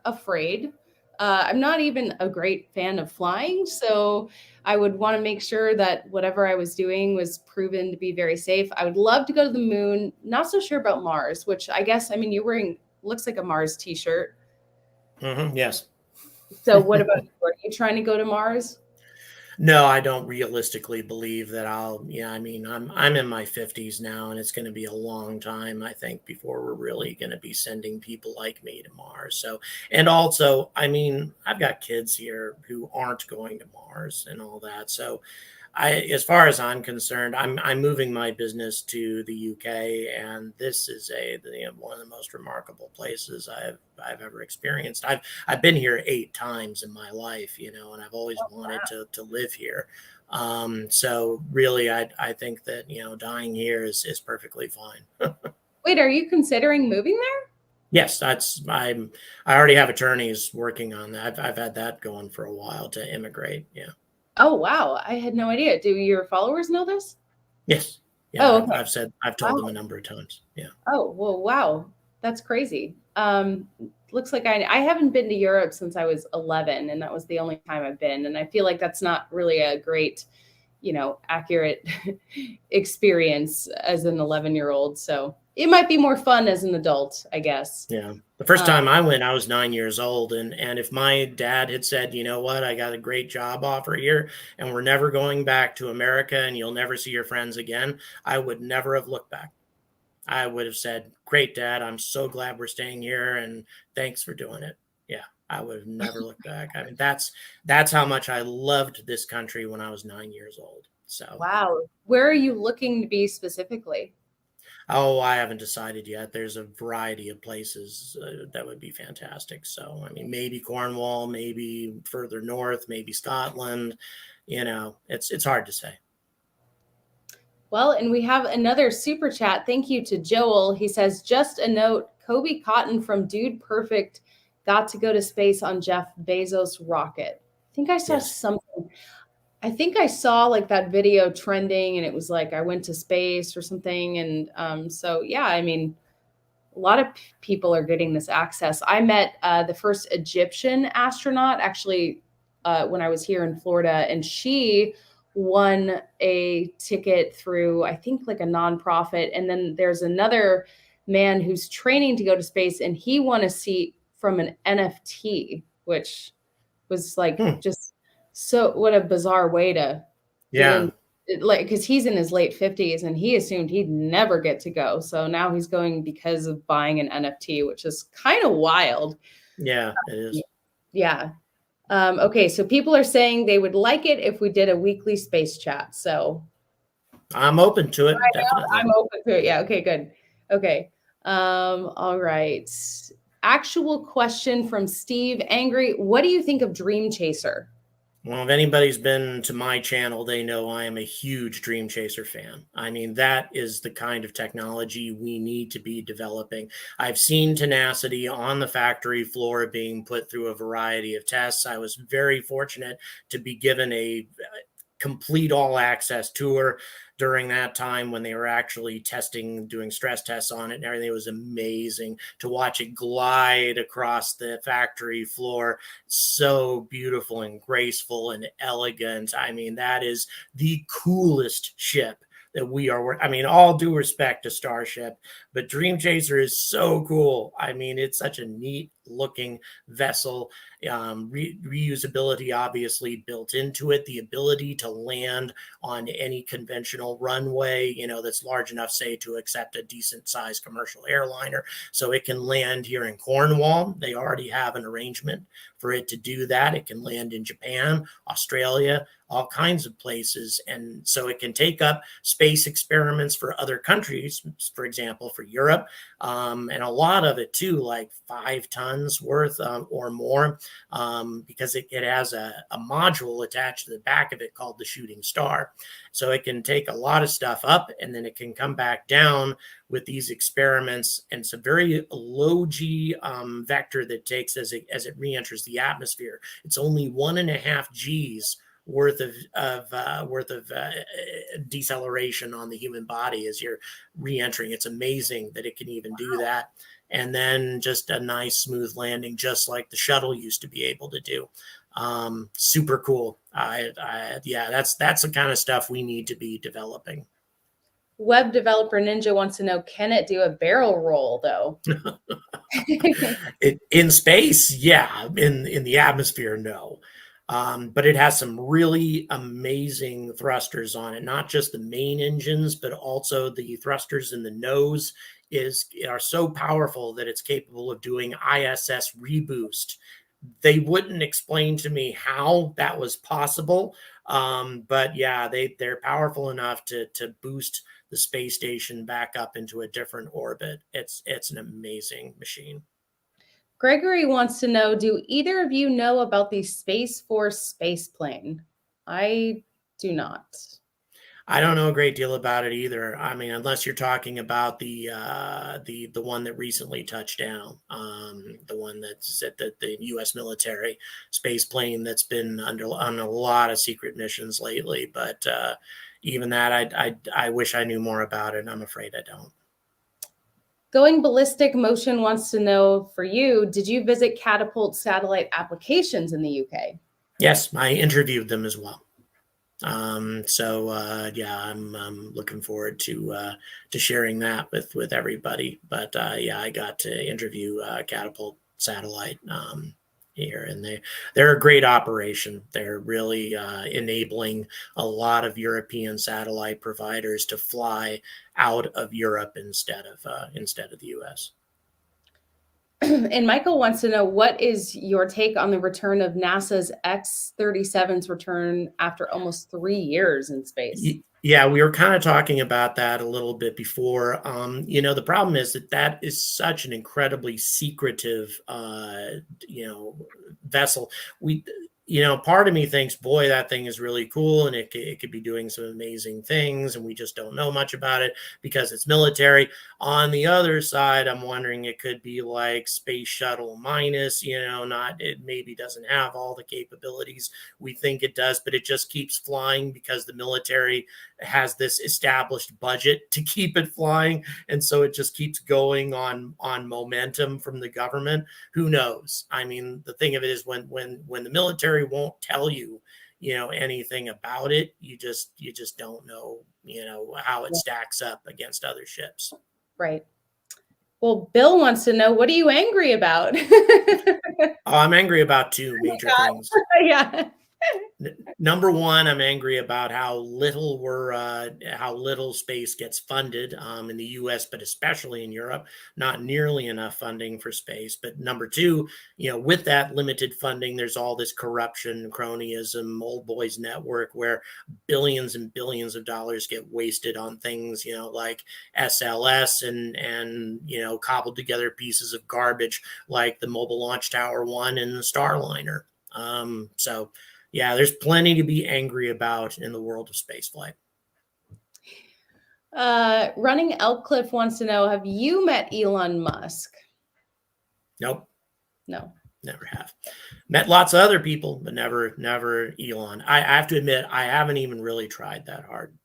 afraid. I'm not even a great fan of flying, so I would want to make sure that whatever I was doing was proven to be very safe. I would love to go to the moon. Not so sure about Mars, which I guess, I mean, you're wearing, looks like a Mars t-shirt. Yes. So what about you? Are you trying to go to Mars? No, I don't realistically believe that I mean, I'm in my 50s now, and it's going to be a long time, I think, before we're really going to be sending people like me to Mars. So, and also, I mean, I've got kids here who aren't going to Mars and all that. So, as far as I'm concerned, I'm moving my business to the UK, and this is one of the most remarkable places I've ever experienced. I've been here 8 times in my life, and I've always wanted to live here. So really, I think that dying here is perfectly fine. Wait, are you considering moving there? Yes, I already have attorneys working on that. I've had that going for a while to immigrate. Yeah. Oh, wow. I had no idea. Do your followers know this? Yes. Yeah. Oh, okay. I've told them a number of times. Yeah. Oh, well, wow. That's crazy. Looks like I haven't been to Europe since I was 11, and that was the only time I've been. And I feel like that's not really a great, accurate experience as an 11-year-old. So it might be more fun as an adult, I guess. Yeah. The first time I went, I was 9 years old. And if my dad had said, you know what, I got a great job offer here and we're never going back to America and you'll never see your friends again, I would never have looked back. I would have said, great, Dad, I'm so glad we're staying here and thanks for doing it. Yeah. I would have never looked back. I mean, that's how much I loved this country when I was 9 years old. So, wow. Where are you looking to be specifically? oh, I haven't decided yet. There's a variety of places that would be fantastic. So, I mean, maybe Cornwall, maybe further north, maybe Scotland. It's hard to say. Well, and we have another super chat. Thank you to Joel. He says, just a note, Kobe Cotton from Dude Perfect got to go to space on Jeff Bezos' rocket. I think I saw something. I think I saw like that video trending and it was like, I went to space or something. And so, yeah, I mean, a lot of people are getting this access. I met the first Egyptian astronaut actually when I was here in Florida, and she won a ticket through, I think, like a nonprofit. And then there's another man who's training to go to space, and he won a seat from an NFT, which was like just so what a bizarre way to get in. Like, because he's in his late 50s and he assumed he'd never get to go. So now he's going because of buying an NFT, which is kind of wild. Yeah, it is. Yeah. Okay. So people are saying they would like it if we did a weekly space chat. So I'm open to it. Definitely. I'm open to it. Yeah. Okay, good. Okay. All right. Actual question from Steve Angry. What do you think of Dream Chaser? Well, if anybody's been to my channel, they know I am a huge Dream Chaser fan. I mean, that is the kind of technology we need to be developing. I've seen tenacity on the factory floor being put through a variety of tests. I was very fortunate to be given a complete all access tour during that time when they were actually doing stress tests on it and everything. It was amazing to watch it glide across the factory floor. So beautiful and graceful and elegant. I mean, that is the coolest ship that we are. I mean, all due respect to Starship, but Dream Chaser is so cool. I mean, it's such a neat looking vessel. Reusability obviously built into it, the ability to land on any conventional runway, that's large enough, say, to accept a decent sized commercial airliner. So it can land here in Cornwall. They already have an arrangement for it to do that. It can land in Japan, Australia, all kinds of places. And so it can take up space experiments for other countries, for example, for Europe, and a lot of it too, like 5 tons worth or more, because it has a module attached to the back of it called the Shooting Star. So it can take a lot of stuff up and then it can come back down with these experiments. And it's a very low G vector that takes as it re-enters the atmosphere. It's only 1.5 Gs worth of deceleration on the human body as you're re-entering. It's amazing that it can even do that. And then just a nice smooth landing, just like the shuttle used to be able to do. Super cool. Yeah, that's the kind of stuff we need to be developing. Web developer Ninja wants to know, can it do a barrel roll though? In space, yeah. In the atmosphere, no. But it has some really amazing thrusters on it, not just the main engines, but also the thrusters in the nose are so powerful that it's capable of doing ISS reboost. They wouldn't explain to me how that was possible, but yeah, they're powerful enough to boost the space station back up into a different orbit. It's an amazing machine. Gregory wants to know, do either of you know about the Space Force space plane? I do not. I don't know a great deal about it either. I mean, unless you're talking about the one that recently touched down, the one that's at the U.S. military space plane that's been on a lot of secret missions lately. But even that, I wish I knew more about it. I'm afraid I don't. Going Ballistic Motion wants to know, for you, did you visit Catapult satellite applications in the UK? Yes, I interviewed them as well. Yeah, I'm looking forward to sharing that with everybody. But yeah, I got to interview Catapult Satellite here, and they're a great operation. They're really enabling a lot of European satellite providers to fly out of Europe instead of the US. And Michael wants to know, what is your take on the return of NASA's X-37's return after almost 3 years in space? Yeah, we were kind of talking about that a little bit before. The problem is that is such an incredibly secretive, vessel. Part of me thinks, boy, that thing is really cool and it could be doing some amazing things, and we just don't know much about it because it's military. On the other side, I'm wondering, it could be like Space Shuttle minus, it maybe doesn't have all the capabilities we think it does, but it just keeps flying because the military has this established budget to keep it flying, and so it just keeps going on momentum from the government. Who knows? I mean, the thing of it is, when the military won't tell you anything about it, you just don't know how it stacks up against other ships. Right. Well, Bill wants to know, what are you angry about? I'm angry about 2 major things. Yeah. Number one, I'm angry about how little space gets funded in the U.S., but especially in Europe. Not nearly enough funding for space. But number two, with that limited funding, there's all this corruption, cronyism, old boys network, where billions and billions of dollars get wasted on things, like SLS and cobbled together pieces of garbage like the Mobile Launch Tower 1 and the Starliner. So yeah, there's plenty to be angry about in the world of spaceflight. Running Elk Cliff wants to know, have you met Elon Musk? Nope. No. Never have. Met lots of other people, but never Elon. I have to admit, I haven't even really tried that hard.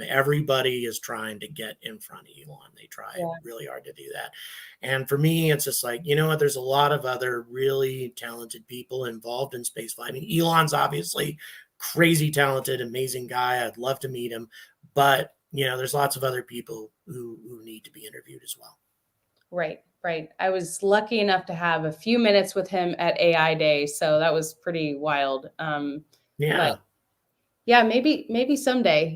Everybody is trying to get in front of Elon. They try Yeah. really hard to do that. And for me, it's just like, you know what? There's a lot of other really talented people involved in spaceflight. I mean, Elon's obviously crazy talented, amazing guy. I'd love to meet him, but there's lots of other people who need to be interviewed as well. Right, right. I was lucky enough to have a few minutes with him at AI Day, so that was pretty wild. But Yeah. yeah, maybe someday,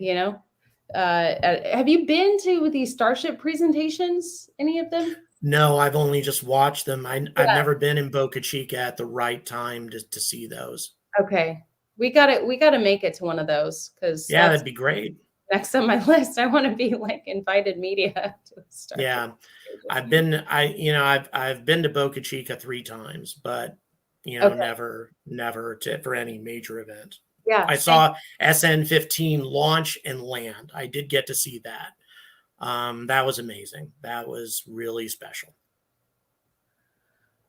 have you been to the Starship presentations? Any of them? No, I've only just watched them. I've Yeah. never been in Boca Chica at the right time to see those. Okay. We gotta make it to one of those because Yeah, that's that'd be great. next on my list. I want to be like invited media to a Starship Yeah, presentation. I've been to Boca Chica 3 times, but Okay. never for any major event. Yeah, I same. saw SN15 launch and land. I did get to see that. That was amazing. That was really special.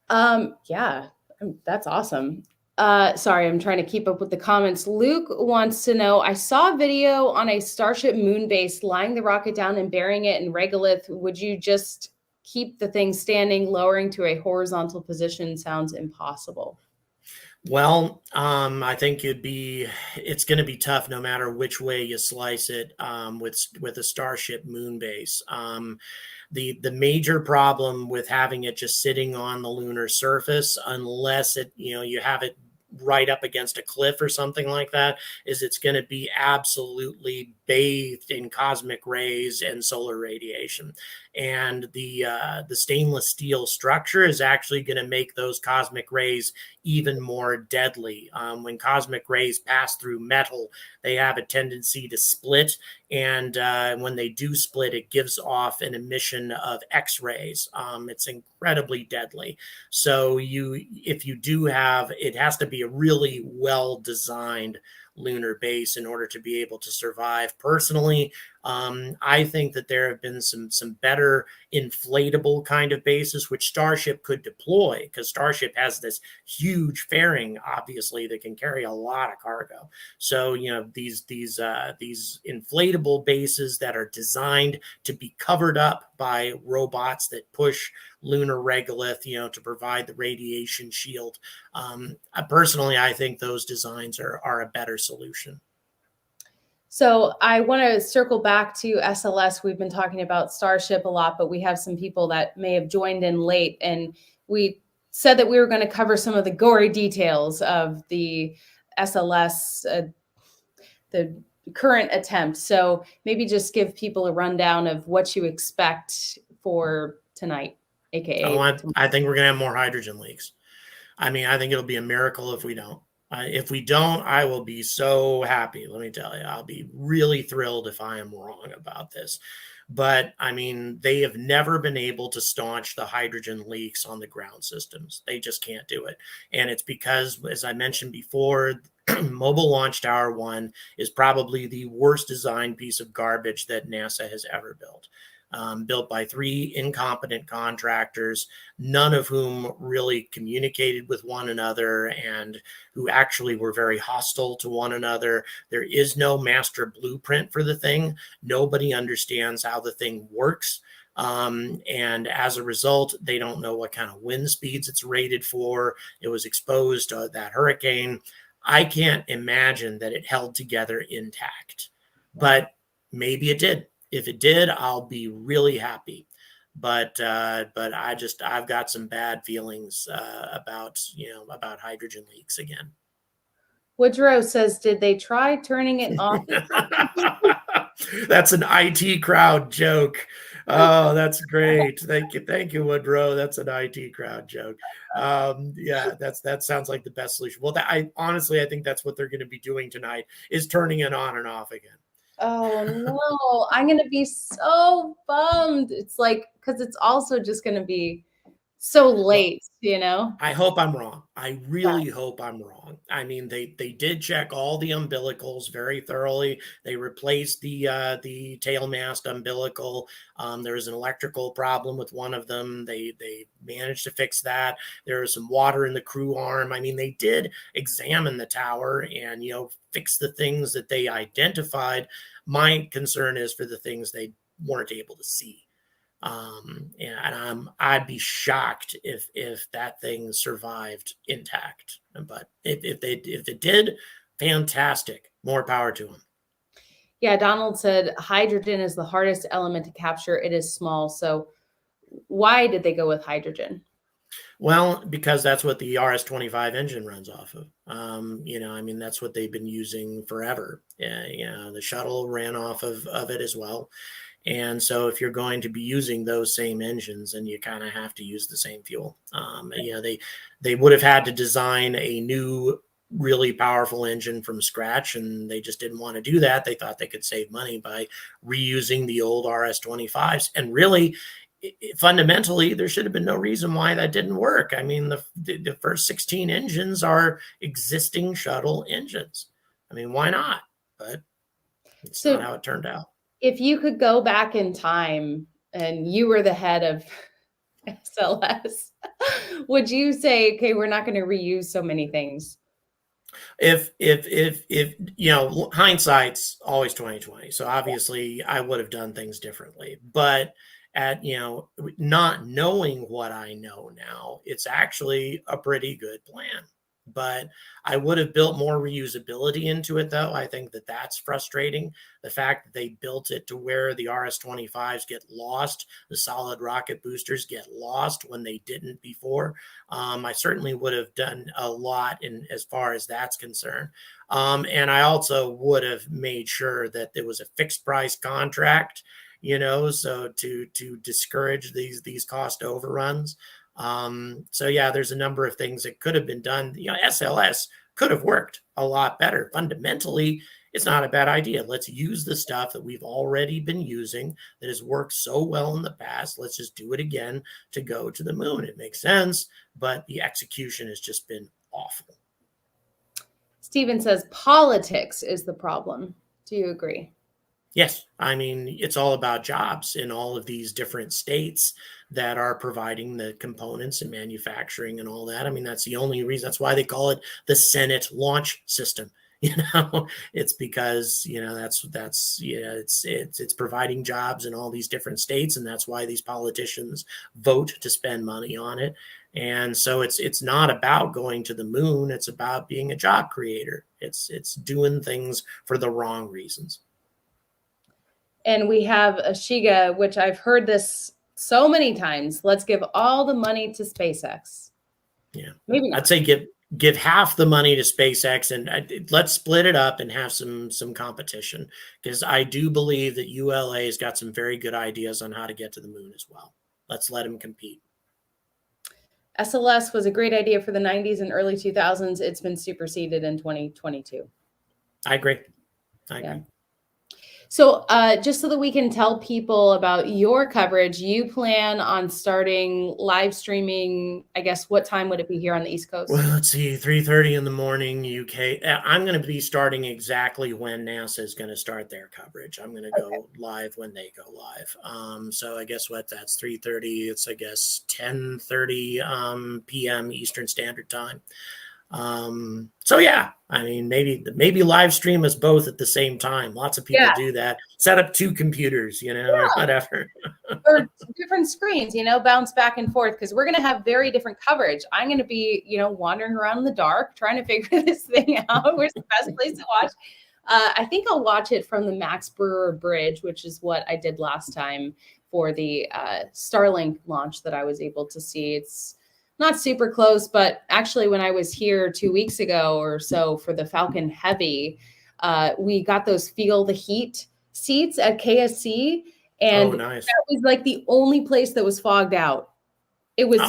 Yeah, that's awesome. Sorry, I'm trying to keep up with the comments. Luke wants to know, I saw a video on a Starship moon base lying the rocket down and burying it in regolith. Would you just keep the thing standing, lowering to a horizontal position? Sounds impossible. Well, I think it's going to be tough no matter which way you slice it, with a Starship moon base. The major problem with having it just sitting on the lunar surface, unless you have it right up against a cliff or something like that, is it's going to be absolutely bathed in cosmic rays and solar radiation. And the stainless steel structure is actually going to make those cosmic rays even more deadly. When cosmic rays pass through metal, they have a tendency to split, and when they do split, it gives off an emission of X-rays. It's incredibly deadly. So if you do have, it has to be a really well designed lunar base in order to be able to survive. Personally, I think that there have been some better inflatable kind of bases which Starship could deploy, because Starship has this huge fairing, obviously, that can carry a lot of cargo. So these inflatable bases that are designed to be covered up by robots that push lunar regolith, to provide the radiation shield. Personally, I think those designs are a better solution. So I want to circle back to SLS. We've been talking about Starship a lot, but we have some people that may have joined in late, and we said that we were going to cover some of the gory details of the SLS, the current attempt. So maybe just give people a rundown of what you expect for tonight, Oh, aka I tomorrow. think we're going to have more hydrogen leaks. I mean, I think it'll be a miracle if we don't. If we don't, I will be so happy. Let me tell you, I'll be really thrilled if I am wrong about this. But I mean, they have never been able to staunch the hydrogen leaks on the ground systems. They just can't do it. And it's because, as I mentioned before, Mobile Launch Tower 1 is probably the worst designed piece of garbage that NASA has ever built. Built by 3 incompetent contractors, none of whom really communicated with one another and who actually were very hostile to one another. There is no master blueprint for the thing. Nobody understands how the thing works. And as a result, they don't know what kind of wind speeds it's rated for. It was exposed to that hurricane. I can't imagine that it held together intact, but maybe it did. If it did, I'll be really happy. But I've got some bad feelings about hydrogen leaks again. Woodrow says, did they try turning it on? That's an IT crowd joke. Oh, that's great. Thank you, Woodrow. That's an IT crowd joke. Yeah, that sounds like the best solution. Well, I think that's what they're going to be doing tonight, is turning it on and off again. Oh no, I'm gonna be so bummed. It's like, because it's also just gonna be So Well, late, you know? I hope I'm wrong. I Yeah. really hope I'm wrong. I mean, they did check all the umbilicals very thoroughly. They replaced the tail mast umbilical. There was an electrical problem with one of them. They managed to fix that. There was some water in the crew arm. I mean, they did examine the tower and fix the things that they identified. My concern is for the things they weren't able to see. And I'd be shocked if that thing survived intact. But if it did, fantastic. More power to them. Yeah, Donald said hydrogen is the hardest element to capture. It is small. So why did they go with hydrogen? Well, because that's what the RS-25 engine runs off of. I mean, that's what they've been using forever. The shuttle ran off of it as well. And so if you're going to be using those same engines, then you kind of have to use the same fuel. They would have had to design a new really powerful engine from scratch, and they just didn't want to do that. They thought they could save money by reusing the old RS-25s. And really, fundamentally, there should have been no reason why that didn't work. I mean, the first 16 engines are existing shuttle engines. I mean, why not? But it's not So how it turned out. if you could go back in time and you were the head of SLS, would you say, okay, we're not going to reuse so many things? If hindsight's always 2020. So obviously I would have done things differently. But at not knowing what I know now, it's actually a pretty good plan. But I would have built more reusability into it, though. I think that's frustrating. The fact that they built it to where the RS-25s get lost, the solid rocket boosters get lost when they didn't before. I certainly would have done a lot in as far as that's concerned. And I also would have made sure that there was a fixed price contract, so to discourage these cost overruns. So yeah, there's a number of things that could have been done. SLS could have worked a lot better. Fundamentally, it's not a bad idea. Let's use the stuff that we've already been using that has worked so well in the past. Let's just do it again to go to the moon. It makes sense, but the execution has just been awful. Steven says politics is the problem. Do you agree? Yes. I mean, it's all about jobs in all of these different states that are providing the components and manufacturing and all that. I mean, that's the only reason. That's why they call it the Senate launch system. It's because it's providing jobs in all these different states, and that's why these politicians vote to spend money on it. And so it's not about going to the moon. It's about being a job creator. It's doing things for the wrong reasons. And we have a Shiga, which I've heard this so many times. Let's give all the money to SpaceX. Yeah, Maybe not. I'd say give half the money to SpaceX and let's split it up and have some competition, because I do believe that ULA has got some very good ideas on how to get to the moon as well. Let's let them compete. SLS was a great idea for the 90s and early 2000s. It's been superseded in 2022. I agree. I agree. So just so that we can tell people about your coverage, you plan on starting live streaming, I guess, what time would it be here on the East Coast? Well, let's see, 3:30 in the morning, UK. I'm going to be starting exactly when NASA is going to start their coverage. I'm going to go live when they go live. So I guess that's 3:30. It's, I guess, 10:30 p.m. Eastern Standard Time. So yeah, I mean, maybe live stream us both at the same time. Lots of people do that. Set up two computers, or whatever. Or different screens, bounce back and forth, because we're going to have very different coverage. I'm going to be, wandering around in the dark, trying to figure this thing out. Where's the best place to watch? I think I'll watch it from the Max Brewer Bridge, which is what I did last time for the Starlink launch that I was able to see. It's not super close, but actually when I was here 2 weeks ago or so for the Falcon Heavy, we got those Feel the Heat seats at KSC. And nice. That was like the only place that was fogged out. It was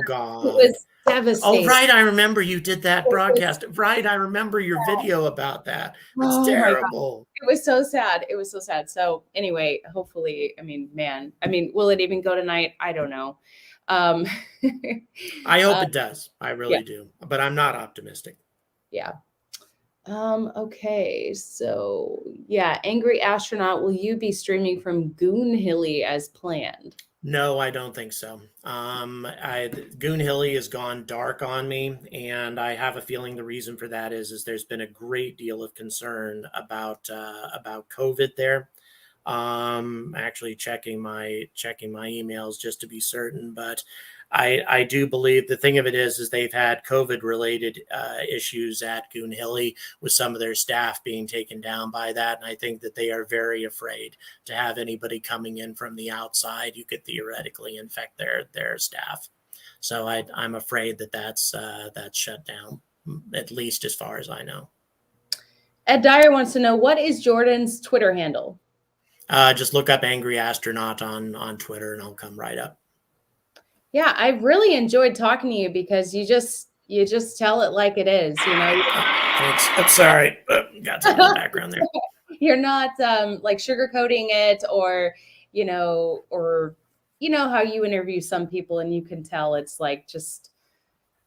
God. It was devastating. Oh, right. I remember you did that broadcast. Right. I remember your video about that. It's terrible. It was so sad. It was so sad. So anyway, hopefully, will it even go tonight? I don't know. Um, I hope uh, it does. I yeah, really do, but I'm not optimistic. yeah. Okay, so yeah, Angry Astronaut, will you be streaming from Goon Hilly as planned? No, I don't think so. Goon Hilly has gone dark on me, and I have a feeling the reason for that is there's been a great deal of concern about COVID there. Actually checking my emails just to be certain, but I do believe the thing of it is they've had COVID related issues at Goon Hilly with some of their staff being taken down by that, and I think that they are very afraid to have anybody coming in from the outside who could theoretically infect their staff. So I'm afraid that that's shut down, at least as far as I know. Ed Dyer wants to know, what is Jordan's Twitter handle? Just look up Angry Astronaut on Twitter, and I'll come right up. Yeah, I really enjoyed talking to you because you just tell it like it is, you know. Thanks. I'm sorry. Got something in the background there. You're not like sugarcoating it, or how you interview some people and you can tell it's like just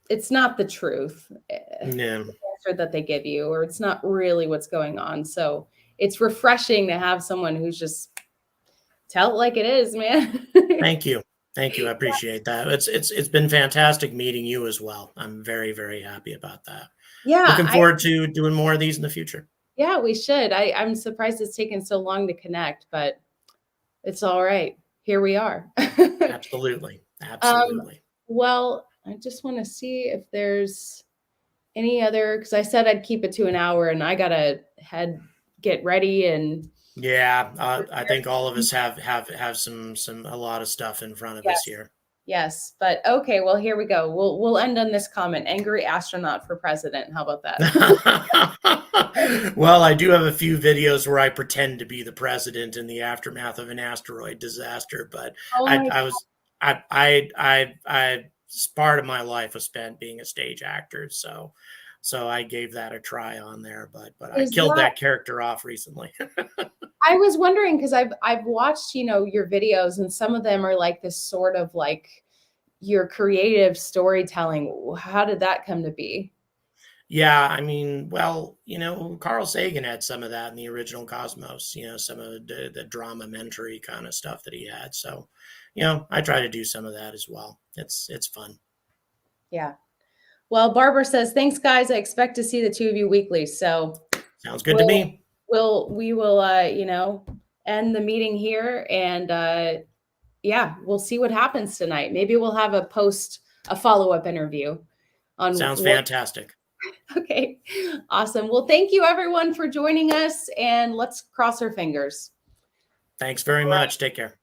it's not the truth Yeah. answer that they give you, or it's not really what's going on. So it's refreshing to have someone who's just tell it like it is, man. Thank you. Thank you. I appreciate that. It's been fantastic meeting you as well. I'm very, very happy about that. Yeah, Looking forward to doing more of these in the future. yeah, we should. I'm surprised it's taken so long to connect, but it's all right. Here we are. Absolutely. um, Absolutely. well, I just want to see if there's any other, because I said I'd keep it to an hour and I gotta get ready and Yeah, I prepare. think all of us have a lot of stuff in front of us Yes. here. Yes. But okay, well, here we go. We'll end on this comment. Angry astronaut for president. How about that? Well, I do have a few videos where I pretend to be the president in the aftermath of an asteroid disaster, but Oh my I was I part of my life was spent being a stage actor, so I gave that a try on there, but I is killed that that character off recently. I was wondering because I've watched, your videos and some of them are like this sort of like your creative storytelling. How did that come to be? Yeah, I mean, well, Carl Sagan had some of that in the original Cosmos, some of the drama-mentary kind of stuff that he had. So, I try to do some of that as well. It's fun. Yeah. Well, Barbara says, thanks, guys. I expect to see the two of you weekly. So Sounds good to we'll me. we will end the meeting here and yeah, we'll see what happens tonight. Maybe we'll have a follow-up interview on Sounds what. fantastic. Okay. Awesome. Well, thank you everyone for joining us and let's cross our fingers. Thanks very All right. much. Take care.